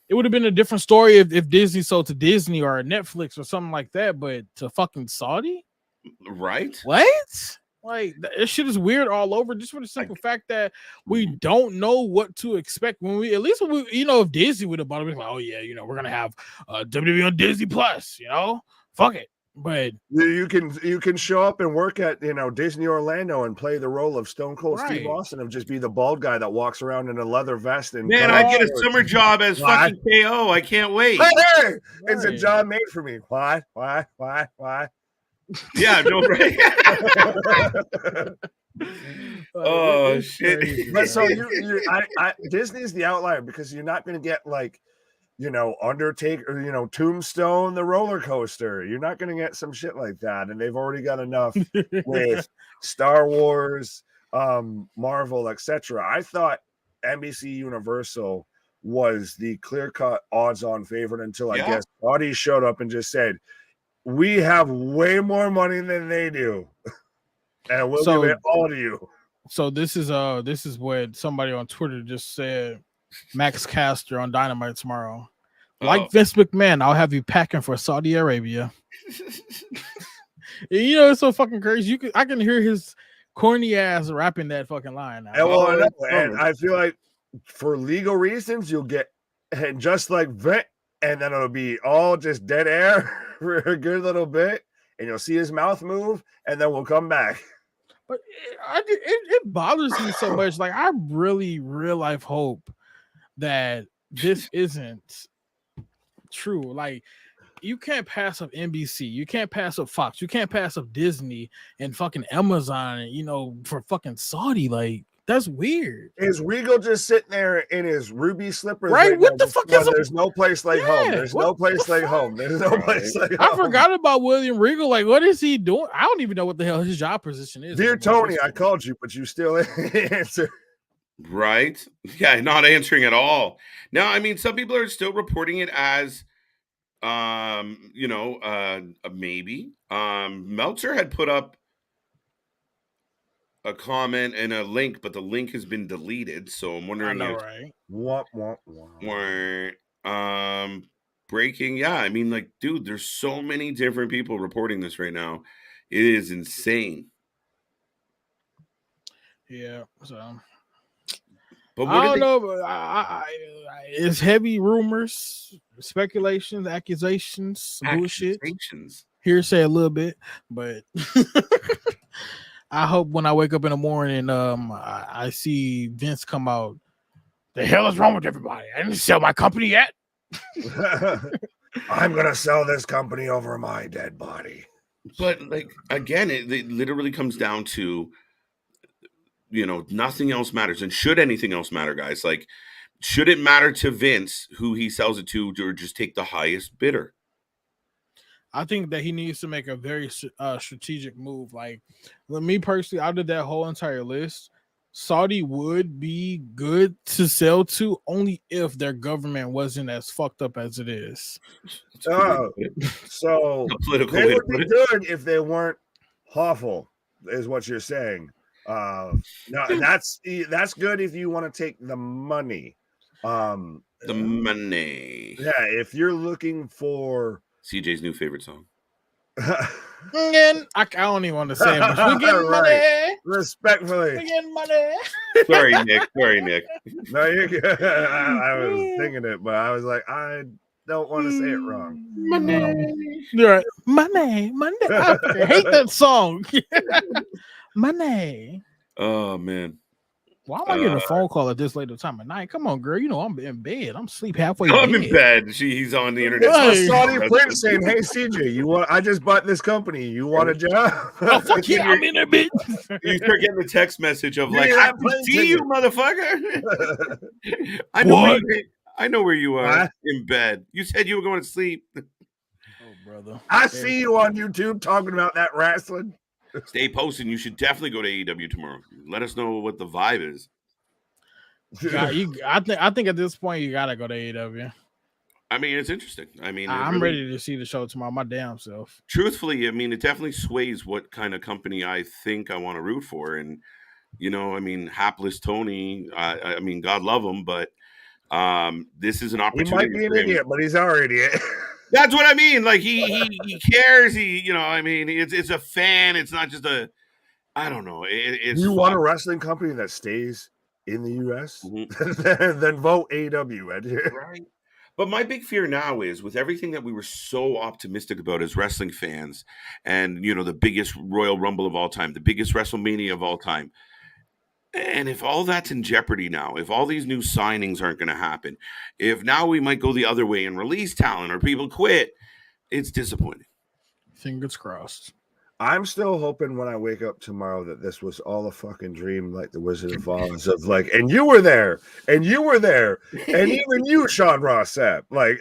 it would have been a different story if Disney sold to Disney or Netflix or something like that, but to fucking Saudi? Right? What? Like, this shit is weird all over just for the simple fact that we don't know what to expect when if Disney would have bought it, we'd be like, oh yeah, we're going to have WWE on Disney Plus, fuck it. But you can show up and work at Disney Orlando and play the role of Stone Cold Steve Austin and just be the bald guy that walks around in a leather vest. And man, I get a summer job as fucking KO. I can't wait. Hey, it's a job made for me. Why? Yeah, no, right. Oh shit! But so Disney's the outlier because you're not going to get like. Undertaker, Tombstone, the roller coaster. You're not going to get some shit like that. And they've already got enough with Star Wars, Marvel, etc. I thought NBC Universal was the clear-cut odds-on favorite until I guess Audi showed up and just said, we have way more money than they do. And we'll give it all to you. So this is what somebody on Twitter just said. Max Caster on Dynamite tomorrow. Like Vince McMahon, I'll have you packing for Saudi Arabia. It's so fucking crazy. I can hear his corny ass rapping that fucking line now. And I feel like for legal reasons, you'll get just like Vince, and then it'll be all just dead air for a good little bit, and you'll see his mouth move, and then we'll come back. But it bothers me so much. Like, I really, real life hope that this isn't true. Like, you can't pass up NBC, you can't pass up Fox, you can't pass up Disney and fucking Amazon, for fucking Saudi. Like, That's weird. Is Regal just sitting there in his ruby slippers Right? What now, the just fuck going, is a- there's no place like home. Yeah, There's what no place the like fuck? home. There's no place like I home. forgot about William Regal. Like, what is he doing? I don't even know what the hell his job position is. Dear anymore. Tony, I called you, but you still answer. Right? Yeah, not answering at all. Now, I mean, some people are still reporting it as a maybe. Meltzer had put up a comment and a link, but the link has been deleted. So I'm I wondering know, if right? Womp, womp, womp. breaking. Yeah, I mean, like, dude, there's so many different people reporting this right now. It is insane. Yeah. So But I don't know, but it's heavy rumors, speculations, accusations, bullshit. accusations? Hearsay a little bit, but I hope when I wake up in the morning, I see Vince come out. The hell is wrong with everybody? I didn't sell my company yet. I'm gonna sell this company over my dead body. But like again, it literally comes down to, nothing else matters. And should anything else matter, guys? Like, should it matter to Vince who he sells it to, or just take the highest bidder? I think that he needs to make a very strategic move. Like, me personally, out of that whole entire list, Saudi would be good to sell to only if their government wasn't as fucked up as it is. So they would be good if they weren't awful, is what you're saying. No, that's good if you want to take the money. The money. Yeah, if you're looking for CJ's new favorite song. And I don't even want to say it, but we getting money. Respectfully. We getting money. Sorry, Nick. No, you're good. I was thinking it, but I was like, I don't want to say it wrong. Money. Right. Money. I hate that song. Money. Oh, man. Why am I getting a phone call at this late of time at night? Come on, girl. You know I'm in bed. I'm sleep halfway. I'm in bed. He's on the internet. It's Saudi Prince saying, "Hey CJ, I just bought this company. You want a job?" Oh fuck yeah, I'm in there, bitch. You start getting the text message of like, "I can see you, motherfucker." I know where you are in bed. You said you were going to sleep. Oh, brother. I see you on YouTube talking about that wrestling. Stay posted. You should definitely go to AEW tomorrow. Let us know what the vibe is. I think at this point you gotta go to AEW. I mean, it's interesting. I mean, I'm ready to see the show tomorrow. My damn self. Truthfully, I mean, it definitely sways what kind of company I think I want to root for. And I mean, hapless Tony. I mean, God love him, but this is an opportunity. He might be an idiot, but he's our idiot. That's what I mean. Like he cares. I mean, it's a fan. It's not just a. I don't know. It's you want a wrestling company that stays in the U.S. Mm-hmm. then vote AEW. Right. But my big fear now is with everything that we were so optimistic about as wrestling fans, and the biggest Royal Rumble of all time, the biggest WrestleMania of all time. And if all that's in jeopardy now, if all these new signings aren't going to happen, if now we might go the other way and release talent or people quit, it's disappointing. Fingers crossed. I'm still hoping when I wake up tomorrow that this was all a fucking dream, like the Wizard of Oz, of like, and you were there, and even you, Sean Ross Sapp. Like,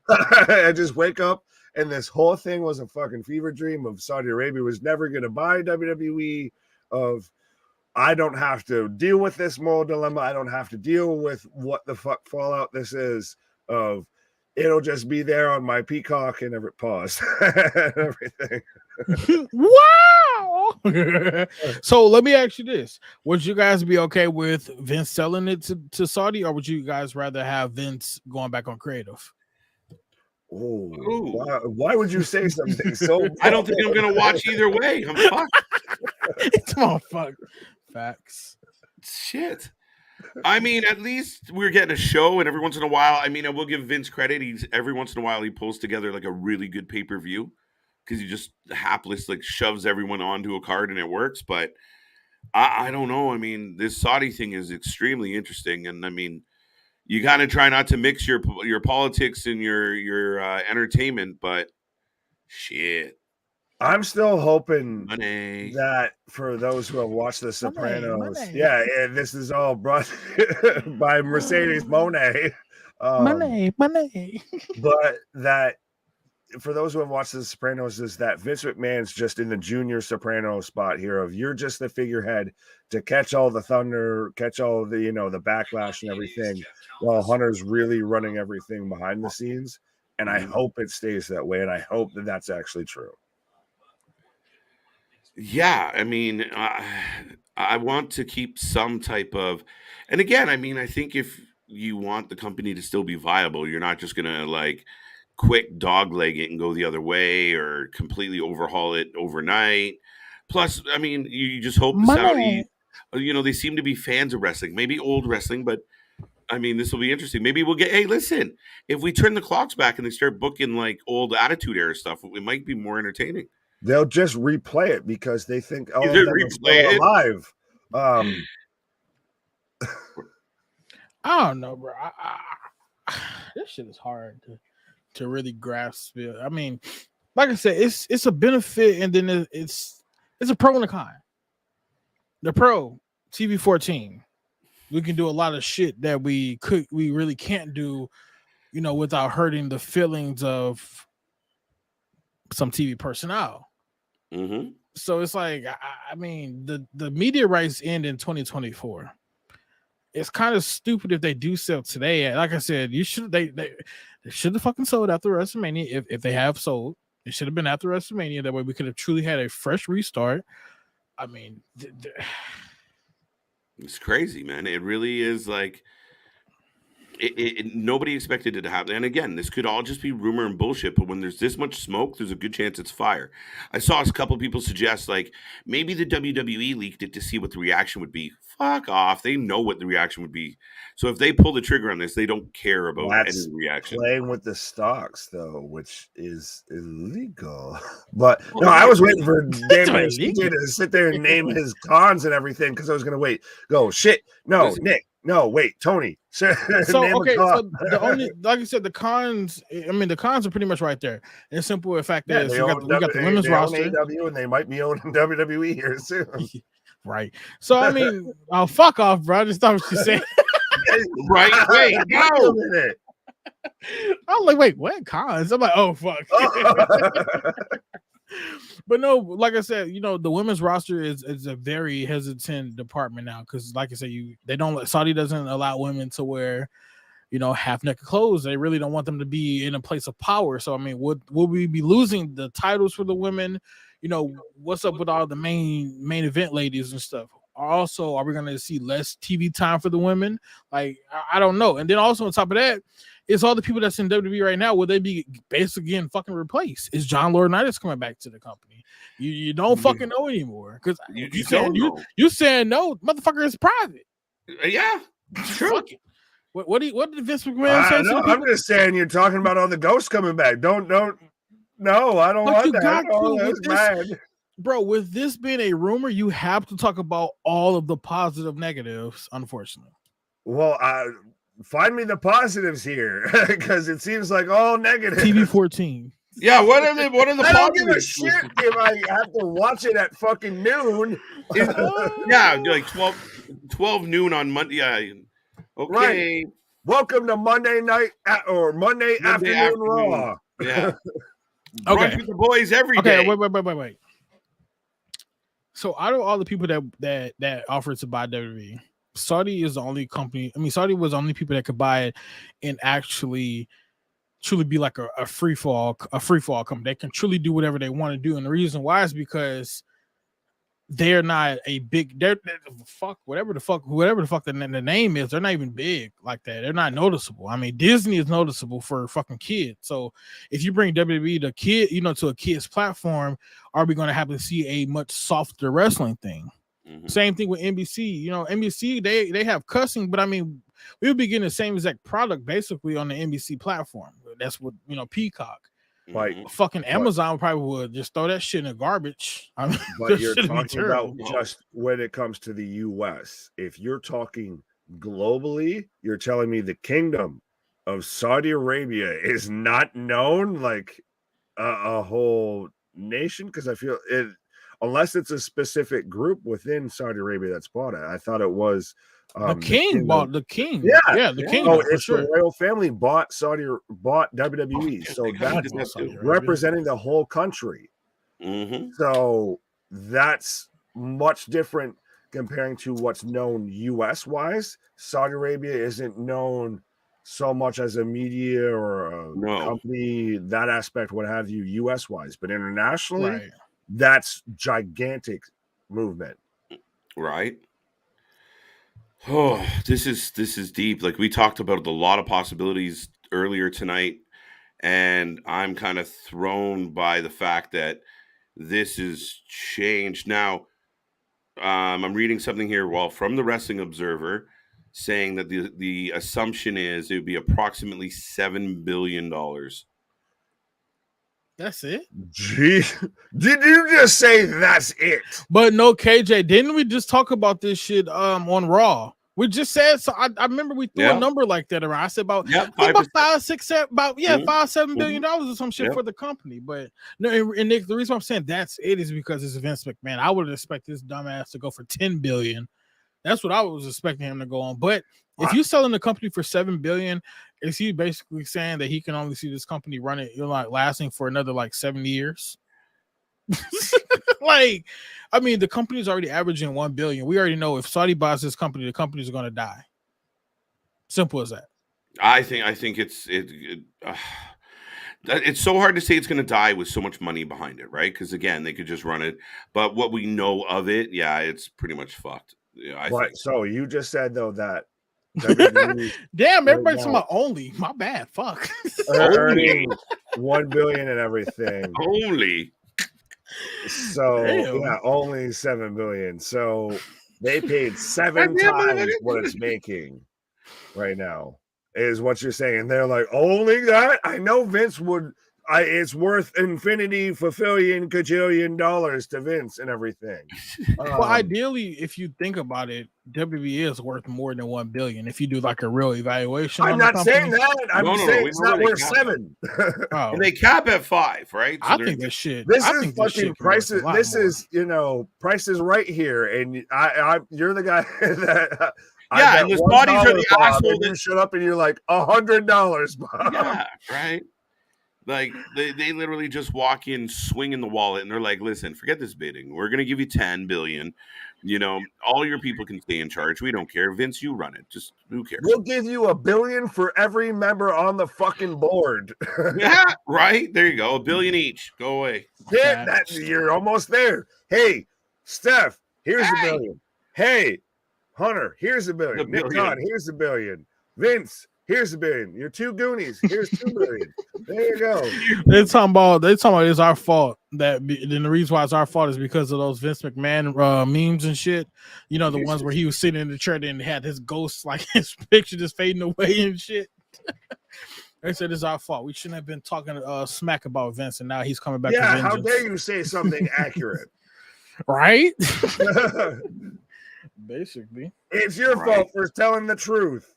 I just wake up and this whole thing was a fucking fever dream of Saudi Arabia was never going to buy WWE, of I don't have to deal with this moral dilemma. I don't have to deal with what the fuck fallout this is, of it'll just be there on my Peacock and pause everything. Wow. So let me ask you this. Would you guys be okay with Vince selling it to Saudi, or would you guys rather have Vince going back on creative? Oh, why would you say something so I don't think I'm going to watch either way. I'm fucked. Come on, fuck. Facts. Shit. I mean, at least we're getting a show, and every once in a while, I mean, I will give Vince credit. Every once in a while he pulls together like a really good pay-per-view because he just hapless like shoves everyone onto a card and it works. But I don't know. I mean, this Saudi thing is extremely interesting, and I mean, you got to try not to mix your politics and your entertainment. But shit. I'm still hoping Money. that for those who have watched The Sopranos, Money. yeah, and this is all brought by Mercedes Monet. Money. But that for those who have watched The Sopranos, is that Vince McMahon's just in the junior soprano spot here of you're just the figurehead to catch all the thunder, catch all the the backlash and everything, while Hunter's really running everything behind the scenes. And I hope it stays that way, and I hope that that's actually true. Yeah, I mean, I want to keep some type of, and again, I mean, I think if you want the company to still be viable, you're not just gonna like quick dogleg it and go the other way or completely overhaul it overnight. Plus, I mean, you just hope the Saudi, they seem to be fans of wrestling, maybe old wrestling, but I mean, this will be interesting. Maybe we'll get, hey, listen, if we turn the clocks back and they start booking like old Attitude Era stuff, it might be more entertaining. They'll just replay it because they think all of Either them are replay still it. alive. I don't know, bro. This shit is hard to really grasp it. I mean, like I said, it's a benefit, and then it's a pro and a con. The pro, TV 14, we can do a lot of shit that we really can't do, without hurting the feelings of some TV personnel. Mm-hmm. So it's like, I mean, the media rights end in 2024. It's kind of stupid if they do sell today. Like I said, they should have fucking sold after WrestleMania. If they have sold, it should have been after WrestleMania. That way we could have truly had a fresh restart. I mean, it's crazy, man. It really is like nobody expected it to happen. And again, this could all just be rumor and bullshit, but when there's this much smoke, there's a good chance it's fire. I saw a couple people suggest like maybe the WWE leaked it to see what the reaction would be. Fuck off. They know what the reaction would be. So if they pull the trigger on this, they don't care about any reaction. Playing with the stocks, though, which is illegal. But no, I was waiting for David to sit there and name his cons and everything because I was going to go, shit. No, listen. Nick. No, wait, Tony. So okay, so the only, like you said, the cons. I mean, the cons are pretty much right there. And the simple fact is, we got the women's roster, AW, and they might be owning WWE here soon. Right. So I mean, fuck off, bro. I just thought what you said. Right. Wait, no. I'm like, wait, what cons? I'm like, oh fuck. But no, like I said, the women's roster is a very hesitant department now because, like I said, Saudi doesn't allow women to wear, half naked clothes. They really don't want them to be in a place of power. So I mean, will we be losing the titles for the women? What's up with all the main event ladies and stuff? Also, are we going to see less TV time for the women? Like, I don't know. And then also on top of that, it's all the people that's in WWE right now. Will they be basically getting fucking replaced? Is John Laurinaitis coming back to the company? You don't fucking know anymore because you saying no, motherfucker is private. Yeah, true. What did Vince McMahon say? No, I'm just saying you're talking about all the ghosts coming back. Don't. No, I don't want that. That's bad. Bro, with this being a rumor, you have to talk about all of the positive negatives, unfortunately. Well, find me the positives here because it seems like all negative. TV 14. Yeah, what are the positives? I don't give a shit if I have to watch it at fucking noon. Yeah, like 12 noon on Monday. Yeah. Okay. Right. Welcome to Monday night or Monday afternoon Raw. Yeah. Okay. With the boys every day. Wait. So out of all the people that offered to buy WWE, Saudi is the only company. I mean, Saudi was the only people that could buy it and actually truly be like a free fall company. They can truly do whatever they want to do. And the reason why is because they're not a big, they're whatever the fuck the name is, they're not even big like that. They're not noticeable. I mean, Disney is noticeable for fucking kids. So if you bring WWE to a kid's platform, are we going to have to see a much softer wrestling thing? Mm-hmm. Same thing with NBC. NBC, they have cussing, but I mean, we would be getting the same exact product basically on the NBC platform. That's what, Peacock. Like fucking Amazon probably would just throw that shit in the garbage. I mean, but you're talking about just when it comes to the US. If you're talking globally, you're telling me the kingdom of Saudi Arabia is not known like a whole nation? Because I feel it, unless it's a specific group within Saudi Arabia that's bought it. I thought it was the king bought the king. Yeah, the Yeah. king. Oh, for it's sure. the royal family bought WWE, yeah, so they kinda that's did that too. Saudi Arabia. representing the whole country. Mhm. So that's much different comparing to what's known US wise. Saudi Arabia isn't known so much as a media or a No. company, that aspect, what have you, US wise, but internationally, Right. that's gigantic movement. Right? Oh, this is deep. Like we talked about a lot of possibilities earlier tonight, and I'm kind of thrown by the fact that this is changed. Now, I'm reading something here, well, from the Wrestling Observer, saying that the assumption is it would be approximately $7 billion. That's it. Gee, did you just say that's it? But no, KJ, didn't we just talk about this shit on Raw? We just said so. I remember we threw Yeah. a number like that around. I said about Yeah, I think about 5%. 5, 6, 7, about Mhm. $5-7 billion or some shit Yep. for the company. But no, and Nick, the reason I'm saying that's it is because it's Vince McMahon. I would expect this dumbass to go for 10 billion. That's what I was expecting him to go on. But if you're selling the company for 7 billion, is he basically saying that he can only see this company running, like lasting for another like 7 years? Like, I mean, the company's already averaging 1 billion. We already know if Saudi buys this company, the companies are going to die. Simple as that. I think it's so hard to say it's going to die with so much money behind it, right? Because again, they could just run it. But what we know of it, yeah, it's pretty much fucked. Yeah, I think. So you just said though that WWE Damn, right everybody's talking now- about only. My bad. Fuck. earning 1 billion and everything. Only. So Damn. yeah, only 7 billion. So they paid 7 times what it's making right now, is what you're saying. And they're like, only that? I know Vince would. It's worth infinity fulfilling cajillion dollars to Vince and everything. Well, ideally, if you think about it, WWE is worth more than 1 billion. If you do like a real evaluation, I'm on not the saying company. that. I'm No, saying we it's know not they worth cap 7. Oh, And they cap at 5, right? So I they're- think that shit. This I is think this fucking shit can be worth prices. a lot This more. is, Price is Right here, and you're the guy that. Yeah, and the Saudis are the Bob, asshole and you that- shut up and you're like $100, Bob. Yeah, right. Like they literally just walk in, swinging the wallet, and they're like, "Listen, forget this bidding. We're gonna give you 10 billion. All your people can stay in charge. We don't care. Vince, you run it. Just who cares? We'll give you $1 billion for every member on the fucking board. Yeah, right. There you go. $1 billion each. Go away. Yeah, you're almost there. Hey, Steph, here's $1 billion. Hey, Hunter, here's $1 billion. $1 Nick billion. Todd, here's $1 billion. Vince, here's $1 billion. Your 2 Goonies, here's $2 billion. There you go. They're talking about it's our fault. Then the reason why it's our fault is because of those Vince McMahon memes and shit. The ones where he was sitting in the chair and had his ghost, like his picture just fading away and shit. They said it's our fault. We shouldn't have been talking smack about Vince, and now he's coming back. Yeah, to how vengeance. dare you say something accurate? Right? Basically, it's your fault for telling the truth.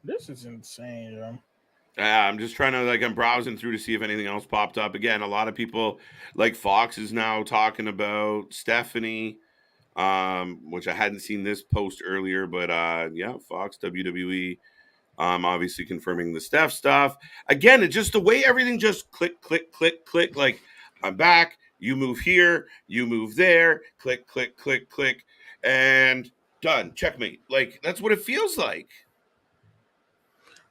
This is insane, yo. I'm just trying to I'm browsing through to see if anything else popped up. Again, a lot of people like Fox is now talking about Stephanie, which I hadn't seen this post earlier, but yeah, Fox, WWE, obviously confirming the Steph stuff. Again, it's just the way everything just click, click, click, click. Like, I'm back, you move here, you move there, click, click, click, click, and done. Checkmate. Like, that's what it feels like.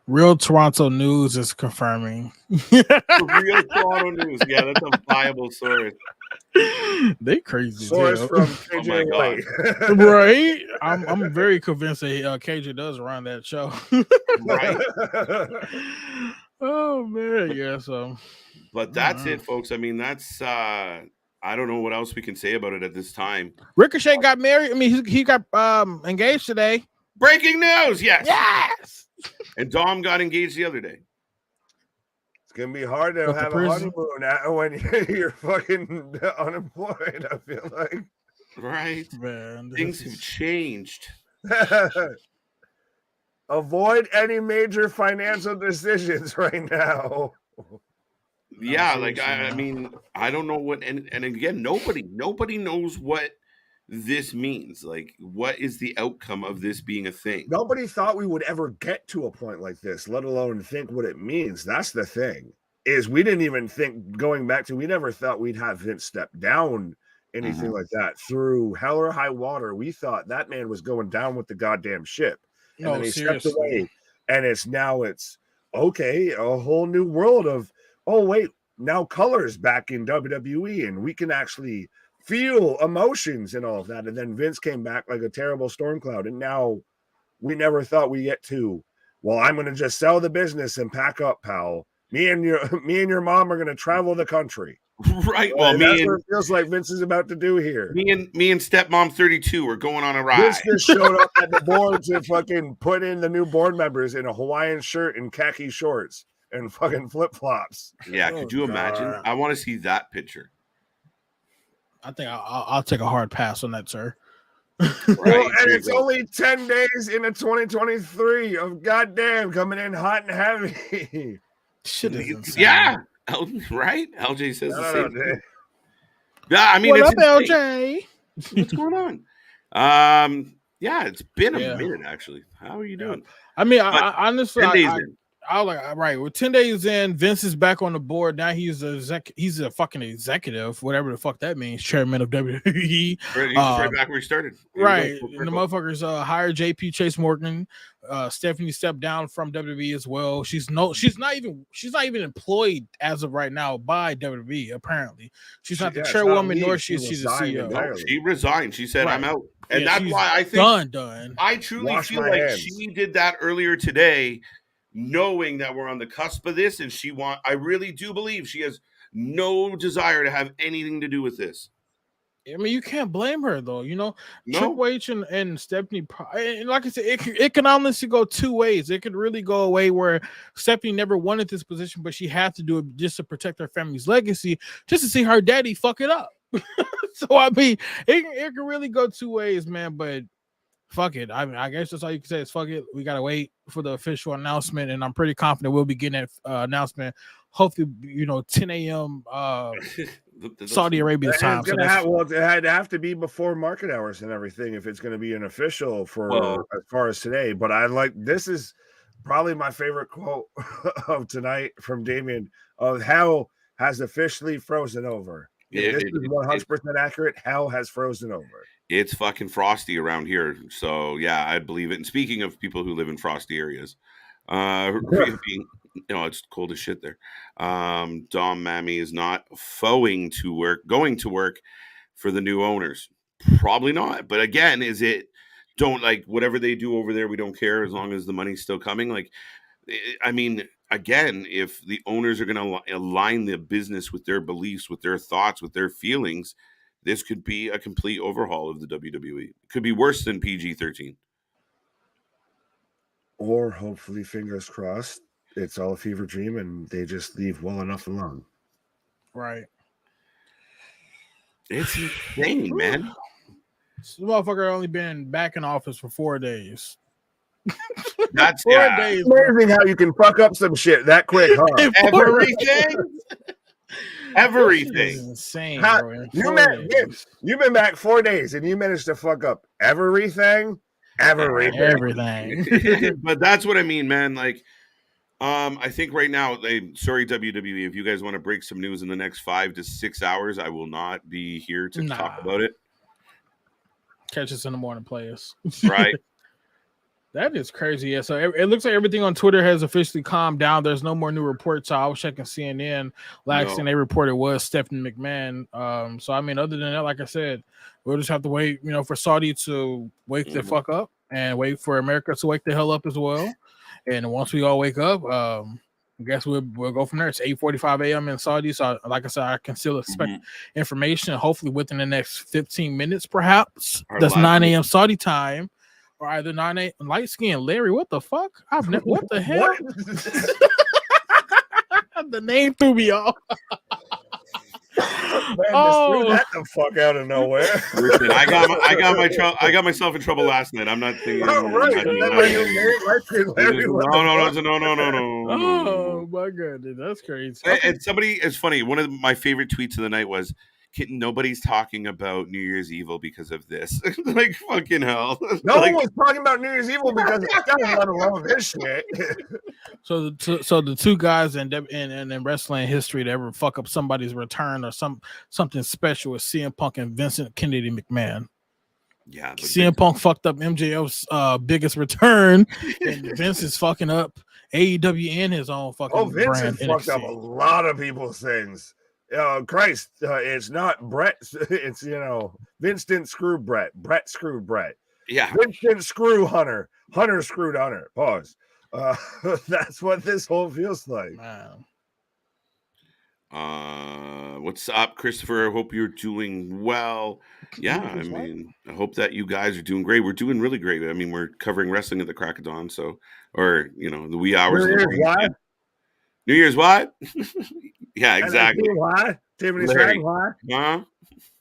Real Toronto News is confirming. Real Toronto News. Yeah, that's a viable source. They crazy. Source too. from Oh KJ my White. Right? I'm very convinced that KJ does run that show. Right. Oh man, yeah. So, but that's it, folks. I mean, that's I don't know what else we can say about it at this time. Ricochet got married. I mean, he got engaged today. Breaking news, yes. Yes. And Dom got engaged the other day. It's gonna be hard to have a honeymoon when you're fucking unemployed. I feel like. Right. Man, things have changed. Avoid any major financial decisions right now. Yeah, like seriously, I man. mean, I don't know what, and again, nobody knows what this means. Like, what is the outcome of this being a thing? Nobody thought we would ever get to a point like this, let alone think what it means. That's the thing. Is we didn't even think going back to we never thought we'd have Vince step down anything like that through hell or high water. We thought that man was going down with the goddamn ship, and then No, he stepped seriously. away, and it's okay, a whole new world of wait, now colors back in WWE, and we can actually feel emotions and all of that. And then Vince came back like a terrible storm cloud, and now we never thought we get to. Well, I'm going to just sell the business and pack up, pal. Me and your mom are going to travel the country. Right. Well, that's what it feels like Vince is about to do here. Me and stepmom 32 are going on a ride. Vince just showed up at the board to fucking put in the new board members in a Hawaiian shirt and khaki shorts and fucking flip flops. Yeah, could you imagine? I want to see that picture. I think I'll take a hard pass on that, sir. Right, well, and it's only 10 days into 2023 of goddamn coming in hot and heavy. Shit is insane. Yeah, right? LJ says the same thing. Yeah, I mean, what up, LJ? What's going on? Yeah, it's been a minute actually. How are you doing? I mean, I honestly, 10 days in. I like right. Well, 10 days in, Vince is back on the board. Now he's a fucking executive, whatever the fuck that means, chairman of WWE. He's right back where he started. Right. And the motherfuckers hired JP Chase Morgan. Stephanie stepped down from WWE as well. She's not even employed as of right now by WWE. Apparently, she's not the chairwoman, nor she's the CEO. No, she resigned. She said, "I'm out," and that's why I think done. I truly feel like she did that earlier today, knowing that we're on the cusp of this, and I really do believe she has no desire to have anything to do with this. I mean, you can't blame her though. You know, no. Triple H and Stephanie, and like I said, it can honestly go two ways. It could really go a way where Stephanie never wanted this position, but she had to do it just to protect her family's legacy, just to see her daddy fuck it up. So I mean, it can really go two ways, man. But fuck it. I mean, I guess that's all you can say is fuck it. We gotta wait for the official announcement, and I'm pretty confident we'll be getting that announcement. Hopefully, 10 a.m. Saudi Arabia time. It had to have to be before market hours and everything if it's going to be an official as far as today. But this is probably my favorite quote of tonight from Damien of hell has officially frozen over. This is 100% accurate. Hell has frozen over. It's fucking frosty around here. So yeah, I believe it. And speaking of people who live in frosty areas, it's cold as shit there. Dom Mammy is not going to work for the new owners. Probably not. But again, whatever they do over there, we don't care as long as the money's still coming. Like, I mean, again, if the owners are going to align the business with their beliefs, with their thoughts, with their feelings, this could be a complete overhaul of the WWE. It could be worse than PG-13. Or hopefully, fingers crossed, it's all a fever dream and they just leave well enough alone. Right. It's insane, man. This motherfucker only been back in office for 4 days. That's 4 days. Amazing how you can fuck up some shit that quick, huh? Everything. Insane, bro. You've been back 4 days and you managed to fuck up everything. But that's what I mean, man. Like, I think right now, sorry, WWE, if you guys want to break some news in the next 5 to 6 hours, I will not be here to talk about it. Catch us in the morning, players. Right. That is crazy. Yeah. So it looks like everything on Twitter has officially calmed down. There's no more new reports. So I was checking CNN. Last thing they reported was Stephanie McMahon. So I mean, other than that, like I said, we'll just have to wait, for Saudi to wake the fuck up and wait for America to wake the hell up as well. And once we all wake up, I guess we'll go from there. It's 8:45 a.m. in Saudi. So like I said, I can still expect information, hopefully within the next 15 minutes, perhaps. That's 9 a.m. Saudi time. Or either 9 a.m. light skin Larry. What the fuck? What the hell? The name threw me off. Just threw that the fuck out of nowhere. Listen, I got myself in trouble last night. I'm not thinking. Oh, right. No. Oh my god, dude, that's crazy. And somebody, it's funny. One of my favorite tweets of the night was, "Kitten, nobody's talking about New Year's Evil because of this." Like fucking hell. No one was talking about New Year's Evil because it's done, let alone this shit. So the two guys in wrestling history to ever fuck up somebody's return or something special is CM Punk and Vincent Kennedy McMahon. Yeah, CM Punk fucked up MJF's biggest return, and Vince is fucking up AEW and his own fucking Vince brand. has fucked up a lot of people's things. Christ, it's not Brett. It's Vince didn't screw Brett. Brett screwed Brett. Yeah, Vince didn't screw Hunter. Hunter screwed Hunter. Pause. That's what this whole feels like. Man. What's up, Christopher? I hope you're doing well. Yeah, I mean, I hope that you guys are doing great. We're doing really great. I mean, we're covering wrestling at the crack of dawn, or the wee hours of the morning. New Year's what? Yeah, exactly. Why? Tiffany said why?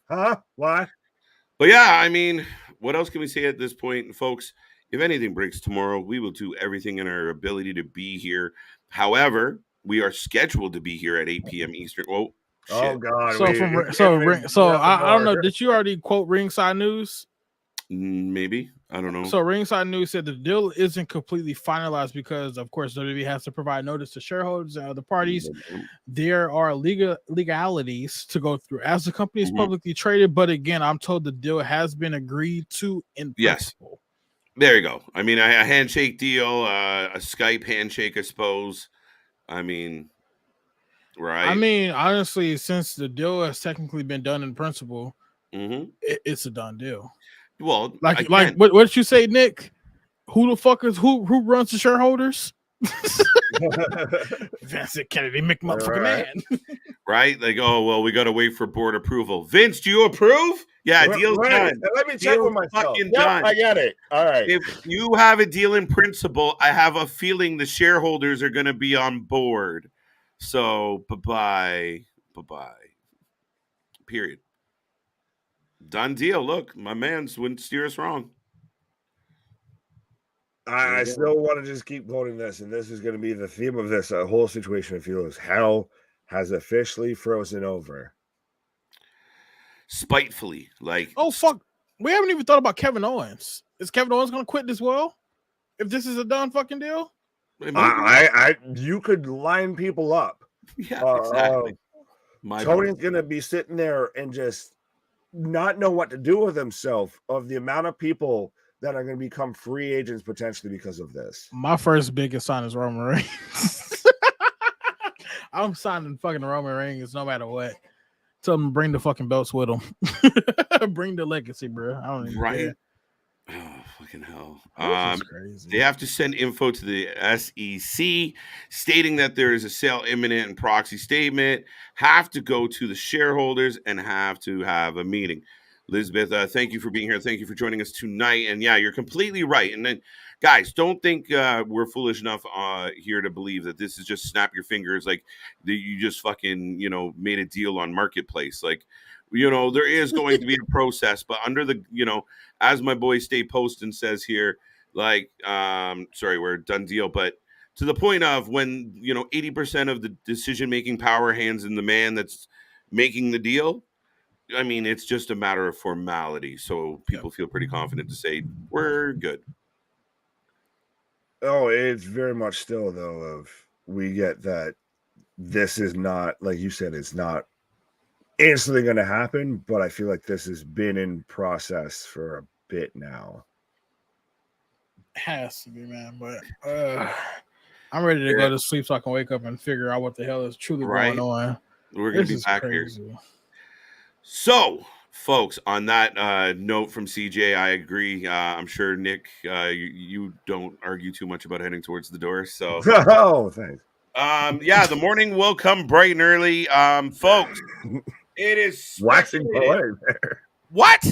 Huh? Why? But yeah, I mean, what else can we say at this point, folks? If anything breaks tomorrow, we will do everything in our ability to be here. However, we are scheduled to be here at 8 p.m. Eastern. Oh, shit. Oh God! I don't know. Did you already quote Ringside News? Maybe. I don't know. So Ringside News said the deal isn't completely finalized because, of course, WWE has to provide notice to shareholders and other parties. There are legalities to go through as the company is publicly traded. But again, I'm told the deal has been agreed to in principle. There you go. I mean, a handshake deal, a Skype handshake, I suppose. I mean, right? I mean, honestly, since the deal has technically been done in principle, it's a done deal. Well, like what did you say, Nick? Who the fuck is who runs the shareholders? Vincent Kennedy McMotherfucking man. Right? Like, oh well, we gotta wait for board approval. Vince, do you approve? Yeah, deal's done. Let me check with myself. Done. I get it. All right. If you have a deal in principle, I have a feeling the shareholders are gonna be on board. So bye-bye. Period. Done deal. Look, my man's wouldn't steer us wrong. I still want to just keep quoting this, and this is going to be the theme of this whole situation. I feel is hell has officially frozen over. Spitefully, like, oh fuck, we haven't even thought about Kevin Owens. Is Kevin Owens going to quit as well? If this is a done fucking deal, you could line people up. Yeah, exactly. Tony's going to be sitting there and just not know what to do with himself of the amount of people that are going to become free agents potentially because of this. My first biggest sign is Roman Reigns. I'm signing fucking Roman Reigns no matter what. Tell them bring the fucking belts with them. Bring the legacy, bro. I don't even care. Oh, fucking hell. Crazy. They have to send info to the SEC stating that there is a sale imminent and proxy statement, have to go to the shareholders and have to have a meeting. Elizabeth, thank you for being here. Thank you for joining us tonight. And yeah, you're completely right. And then, guys, don't think we're foolish enough here to believe that this is just snap your fingers like you just fucking, made a deal on Marketplace. Like, there is going to be a process, but under the, as my boy Stay Postin says here, like, sorry, we're done deal, but to the point of when, 80% of the decision-making power hands in the man that's making the deal, I mean, it's just a matter of formality. So people feel pretty confident to say, we're good. Oh, it's very much still, though, of we get that this is not, like you said, it's not instantly going to happen, but I feel like this has been in process for a bit now. It has to be, man, but I'm ready to go to sleep so I can wake up and figure out what the hell is truly going on. We're going to be back here. So, folks, on that note from CJ, I agree. I'm sure, Nick, you don't argue too much about heading towards the door. So, oh, thanks. Yeah, the morning will come bright and early. Folks, it is waxing poetic there. What?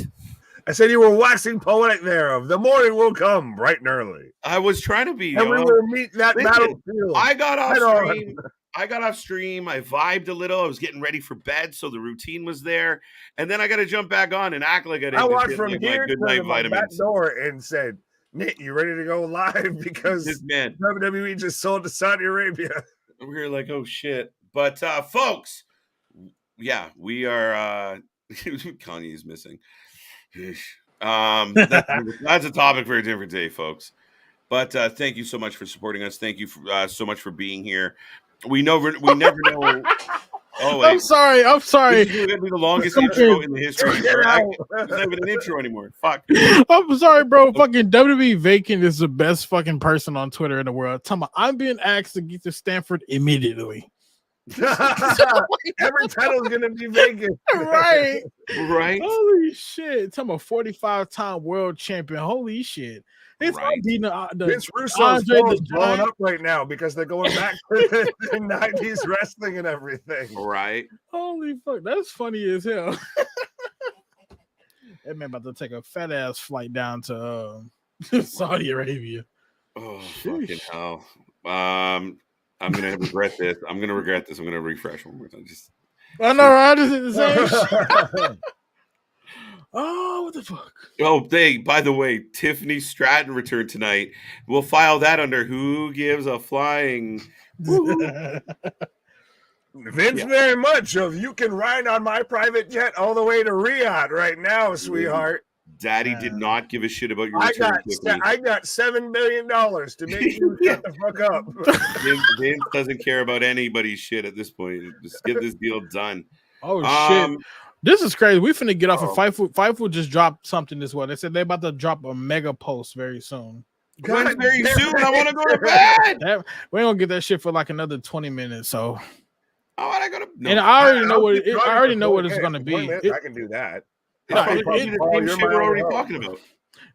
I said you were waxing poetic there. Of the morning will come bright and early. I was trying to be. And we will meet that battlefield. I got off stream. I got off stream. I vibed a little. I was getting ready for bed, so the routine was there. And then I got to jump back on and act like I didn't I just walked get from like here my good to night my back vitamins. door and said, "Nick, you ready to go live?" Because This man, WWE just sold to Saudi Arabia. we were like, oh shit. But folks, yeah, we are. Kanye's missing. That's a topic for a different day, folks. But thank you so much for supporting us. Thank you so much for being here. We never know. Oh, wait. I'm sorry. This is going to be the longest intro in the history. It's not even an intro anymore. Fuck. I'm sorry, bro. Fucking WWE Vacant is the best fucking person on Twitter in the world. Tell me, I'm being asked to get to Stanford immediately. Every title's gonna be vacant. Right. Holy shit. Tell me, 45-time world champion. Holy shit. It's beating the Vince Russo's phone is blowing up right now because they're going back to the 90s wrestling and everything. Right. Holy fuck. That's funny as hell. That man about to take a fat ass flight down to Saudi Arabia. Oh, fucking hell. I'm gonna regret this. I'm gonna refresh one more time. I know, right? Just hit the same shit. Oh, what the fuck? Oh, by the way, Tiffany Stratton returned tonight. We'll file that under who gives a flying. Vince very much of you can ride on my private jet all the way to Riyadh right now, sweetheart. Daddy did not give a shit about your return. I got $7 million to make you shut the fuck up. Vince doesn't care about anybody's shit at this point. Just get this deal done. Oh shit. This is crazy. We finna get off of Fightful just dropped something this way. They said they're about to drop a mega post very soon. When's very soon? I want to go to bed. We ain't gonna get that shit for like another 20 minutes. So I gotta. No. And I already know what I already know what it's gonna be. I can do that. It's the same shit we're already talking about.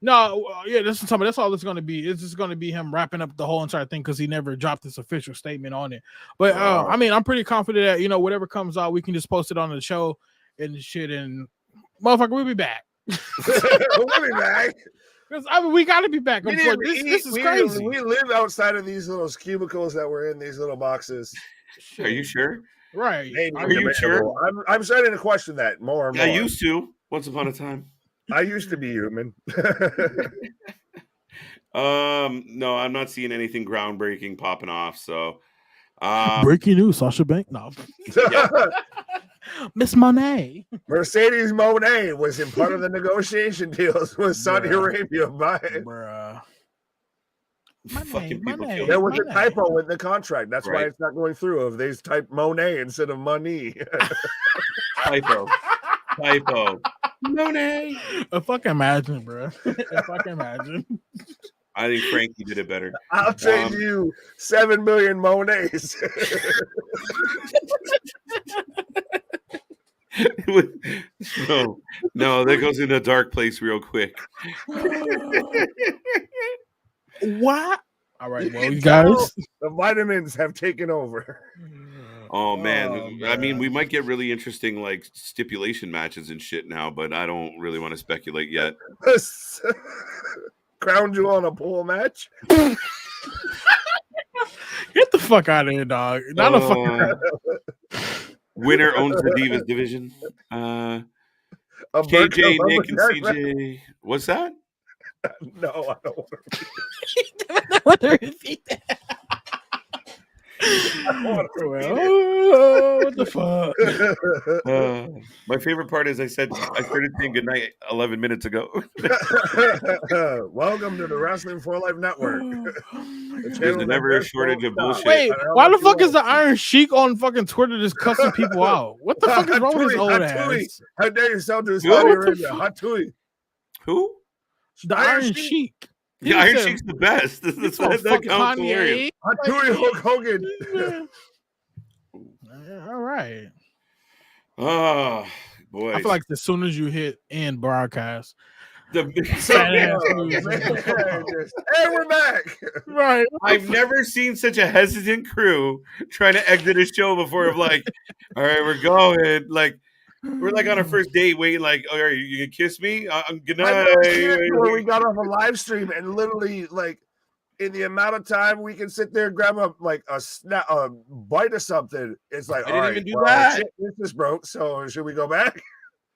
No, yeah, that's all it's gonna be. It's just gonna be him wrapping up the whole entire thing because he never dropped his official statement on it. But I mean, I'm pretty confident that whatever comes out, we can just post it on the show and shit. And motherfucker, we'll be back. We'll be back. Because we gotta be back. This is crazy. We live outside of these little cubicles that we're in, these little boxes. Are you sure? Right. Are you sure? I'm starting to question that more and more. I used to once upon a time. I used to be human. No, I'm not seeing anything groundbreaking popping off. So, breaking news: Sasha Banks. No, Miss Monet. Mercedes Monet was in part of the negotiation deals with Saudi Arabia. Bruh. Fucking people kill there was a typo in the contract. That's why it's not going through. If they type Monet instead of money. Typo. Monet. I fucking imagine, bro. I fucking imagine. I think Frankie did it better. I'll trade you 7 million Monets. No, that goes in a dark place real quick. What? All right, well, you guys. The vitamins have taken over. Oh man. I mean, we might get really interesting like stipulation matches and shit now, but I don't really want to speculate yet. Crown jewel on a pool match. Get the fuck out of here, dog. Not a fucking winner owns the Divas division. KJ, Nick, and CJ. What's that? No, I don't want to repeat that. What the fuck? My favorite part is I started saying goodnight 11 minutes ago. Welcome to the Wrestling for Life Network. There's never a shortage of bullshit. Wait, why the fuck is the Iron Sheik on fucking Twitter just cussing people out? What the fuck is wrong with his old ass? How dare you sell to Saudi Arabia? Hatui. Who? The Iron Sheik. Yeah, Iron Sheik's the best. That counts hilarious. Hatui Hulk Hogan. All right. Oh, boy. I feel like as soon as you hit end broadcast, hey, we're back. Right. I've never seen such a hesitant crew trying to exit a show before. Of like, all right, we're going. Like, we're like on our first date, waiting. Like, oh, are you gonna kiss me? Good night. Where we got off a live stream and literally like in the amount of time we can sit there and grab a bite of something. It's like, I all didn't right, even do well, that. shit, this is broke. So should we go back?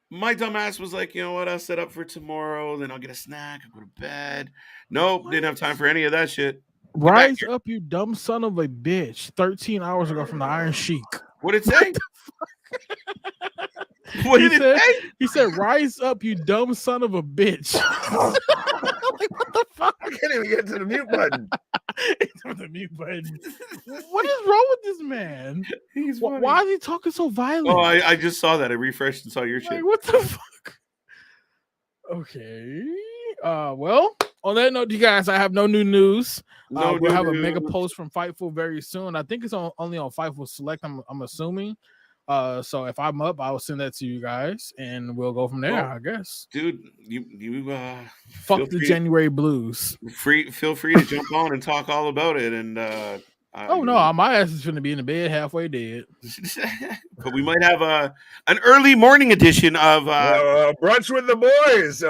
My dumbass was like, you know what? I'll set up for tomorrow. Then I'll get a snack. I'll go to bed. Nope, didn't have time for any of that shit. Rise up, you dumb son of a bitch! 13 hours ago from the Iron Sheik. What did it say? What did it say? He said, "Rise up, you dumb son of a bitch." Like, what the fuck? I can't even get to the mute button. The mute button. What is wrong with this man? Why is he talking so violent? Oh, I just saw that. I refreshed and saw your shit. Like, what the fuck? Okay. Well, on that note, you guys, I have no new news. We'll have a mega post from Fightful very soon. I think it's only on Fightful Select. I'm assuming. So if I'm up, I will send that to you guys, and we'll go from there. I guess, dude. You fuck the January blues. Feel free to jump on and talk all about it. And my ass is gonna be in the bed halfway dead. But we might have an early morning edition of brunch with the boys.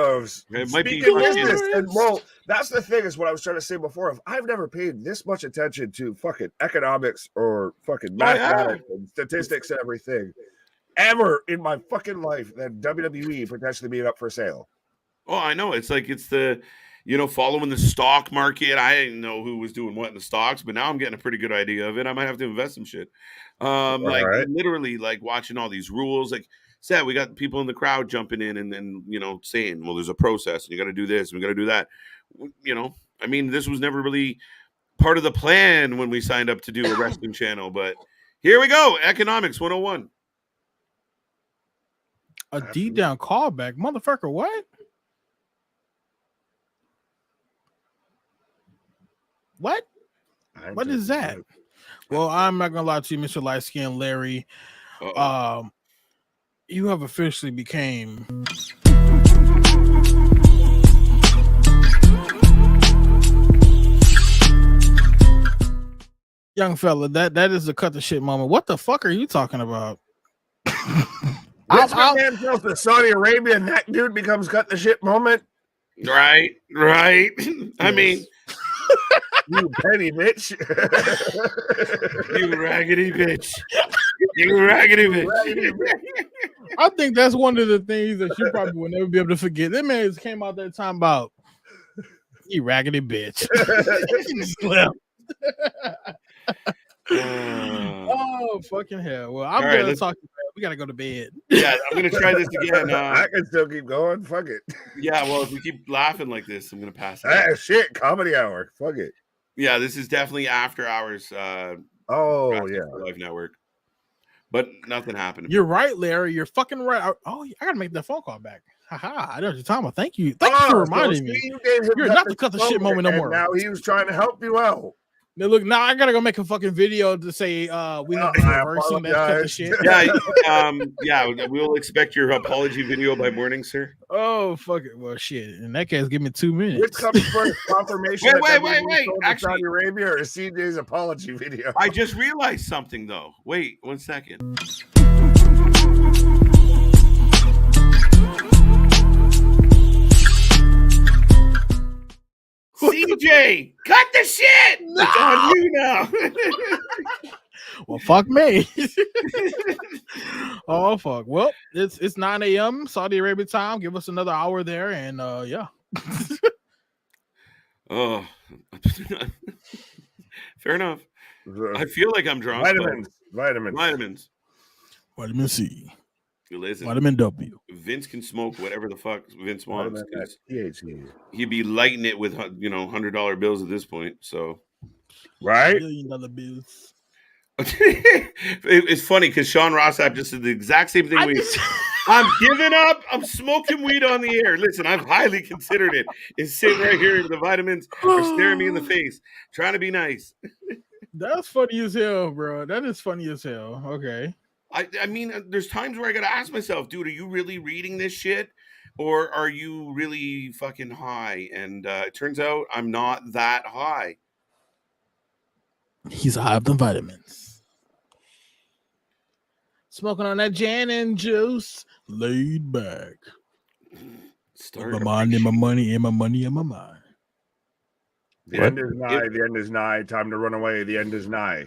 It might be business. And well, that's the thing is what I was trying to say before. I've never paid this much attention to fucking economics or fucking mathematics and statistics and everything ever in my fucking life than WWE potentially being up for sale. Oh, I know. It's like it's the following the stock market. I didn't know who was doing what in the stocks, but now I'm getting a pretty good idea of it. I might have to invest some shit. Literally, like watching all these rules. Like said, we got people in the crowd jumping in and saying, well, there's a process and you got to do this and we got to do that. I mean, this was never really part of the plan when we signed up to do a wrestling channel, but here we go. Economics 101. A deep down callback, motherfucker. What? What? What is that? Well, I'm not gonna lie to you, Mr. Light Skin Larry. You have officially became young fella. That is the cut the shit moment. What the fuck are you talking about? This man tells the Saudi Arabia and that dude becomes cut the shit moment. Right. I mean, you petty bitch. You raggedy bitch. You raggedy bitch. I think that's one of the things that you probably will never be able to forget. That man just came out there talking about you raggedy bitch. Oh fucking hell! Well, I'm gonna talk. We gotta go to bed. Yeah, I'm gonna try this again. I can still keep going. Fuck it. Yeah, well, if we keep laughing like this, I'm gonna pass it. Shit, comedy hour. Fuck it. Yeah, this is definitely after hours. Live Network. But nothing happened. You're right, Larry. You're fucking right. Oh, I gotta make that phone call back. Haha, I know what you're talking about. Thank you for reminding me. You're not the cut the shit moment no more. Now he was trying to help you out. Now look, now I gotta go make a fucking video to say we have reversing that cut the shit. Yeah, we'll expect your apology video by morning, sir. Oh fuck it. Well shit. In that case, give me 2 minutes. Which comes first, confirmation? Wait. Actually, Saudi Arabia or CJ's apology video? I just realized something though. Wait 1 second. CJ, cut the shit! No! It's on you now. Well, fuck me. Oh fuck. Well, it's 9 a.m. Saudi Arabia time. Give us another hour there, and yeah. Oh, fair enough. I feel like I'm drunk. Vitamins. Vitamin C. Listen, vitamin W. Vince can smoke whatever the fuck Vince wants. THC. He'd be lighting it with $100 bills at this point. So, right? $1 million bills. It's funny because Sean Rossap just did the exact same thing. I'm giving up. I'm smoking weed on the air. Listen, I've highly considered it. It's sitting right here. The vitamins are staring me in the face, trying to be nice. That's funny as hell, bro. That is funny as hell. Okay. I mean, there's times where I gotta ask myself, dude, are you really reading this shit, or are you really fucking high? And it turns out I'm not that high. He's high up the vitamins. Smoking on that gin and juice, laid back. My mind and my money and my money and my mind. The end is nigh. The end is nigh. Time to run away. The end is nigh.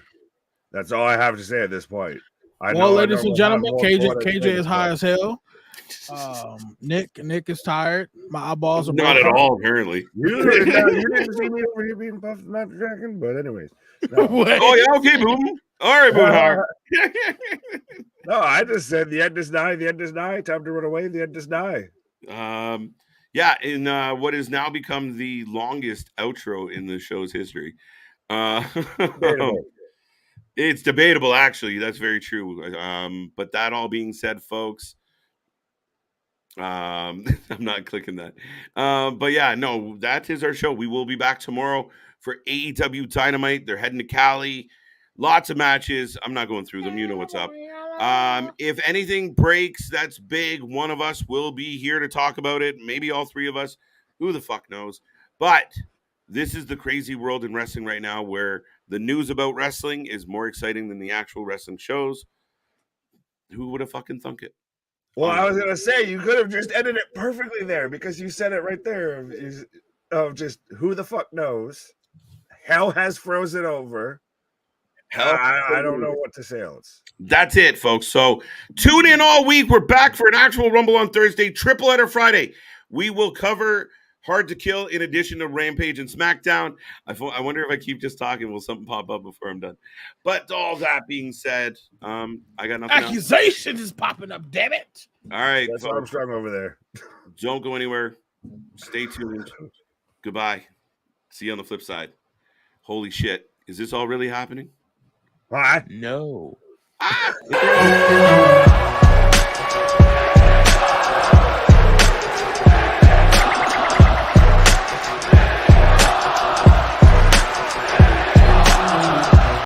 That's all I have to say at this point. Ladies and gentlemen, KJ is high as hell. Nick is tired. My eyeballs are not at all. Apparently, you didn't see me over here being puffed not dragon. But anyways, no. Oh yeah, okay, boom. All right, boom. No, I just said the end is nigh. The end is nigh. Time to run away. The end is nigh. Yeah, in what has now become the longest outro in the show's history. It's debatable, actually. That's very true. But that all being said, folks, I'm not clicking that. But yeah, no, that is our show. We will be back tomorrow for AEW Dynamite. They're heading to Cali. Lots of matches. I'm not going through them. You know what's up. If anything breaks, that's big. One of us will be here to talk about it. Maybe all three of us. Who the fuck knows? But this is the crazy world in wrestling right now where the news about wrestling is more exciting than the actual wrestling shows. Who would have fucking thunk it? Well, I was going to say, you could have just ended it perfectly there because you said it right there of just who the fuck knows. Hell has frozen over. I don't know what to say else. That's it, folks. So tune in all week. We're back for an actual Rumble on Thursday, triple header Friday. We will cover Hard to Kill in addition to Rampage and SmackDown. I wonder if I keep just talking, will something pop up before I'm done? But all that being said, I got nothing Accusations is popping up, damn it. All right. That's Armstrong over there. Don't go anywhere. Stay tuned. Goodbye. See you on the flip side. Holy shit. Is this all really happening? What? No. Ah!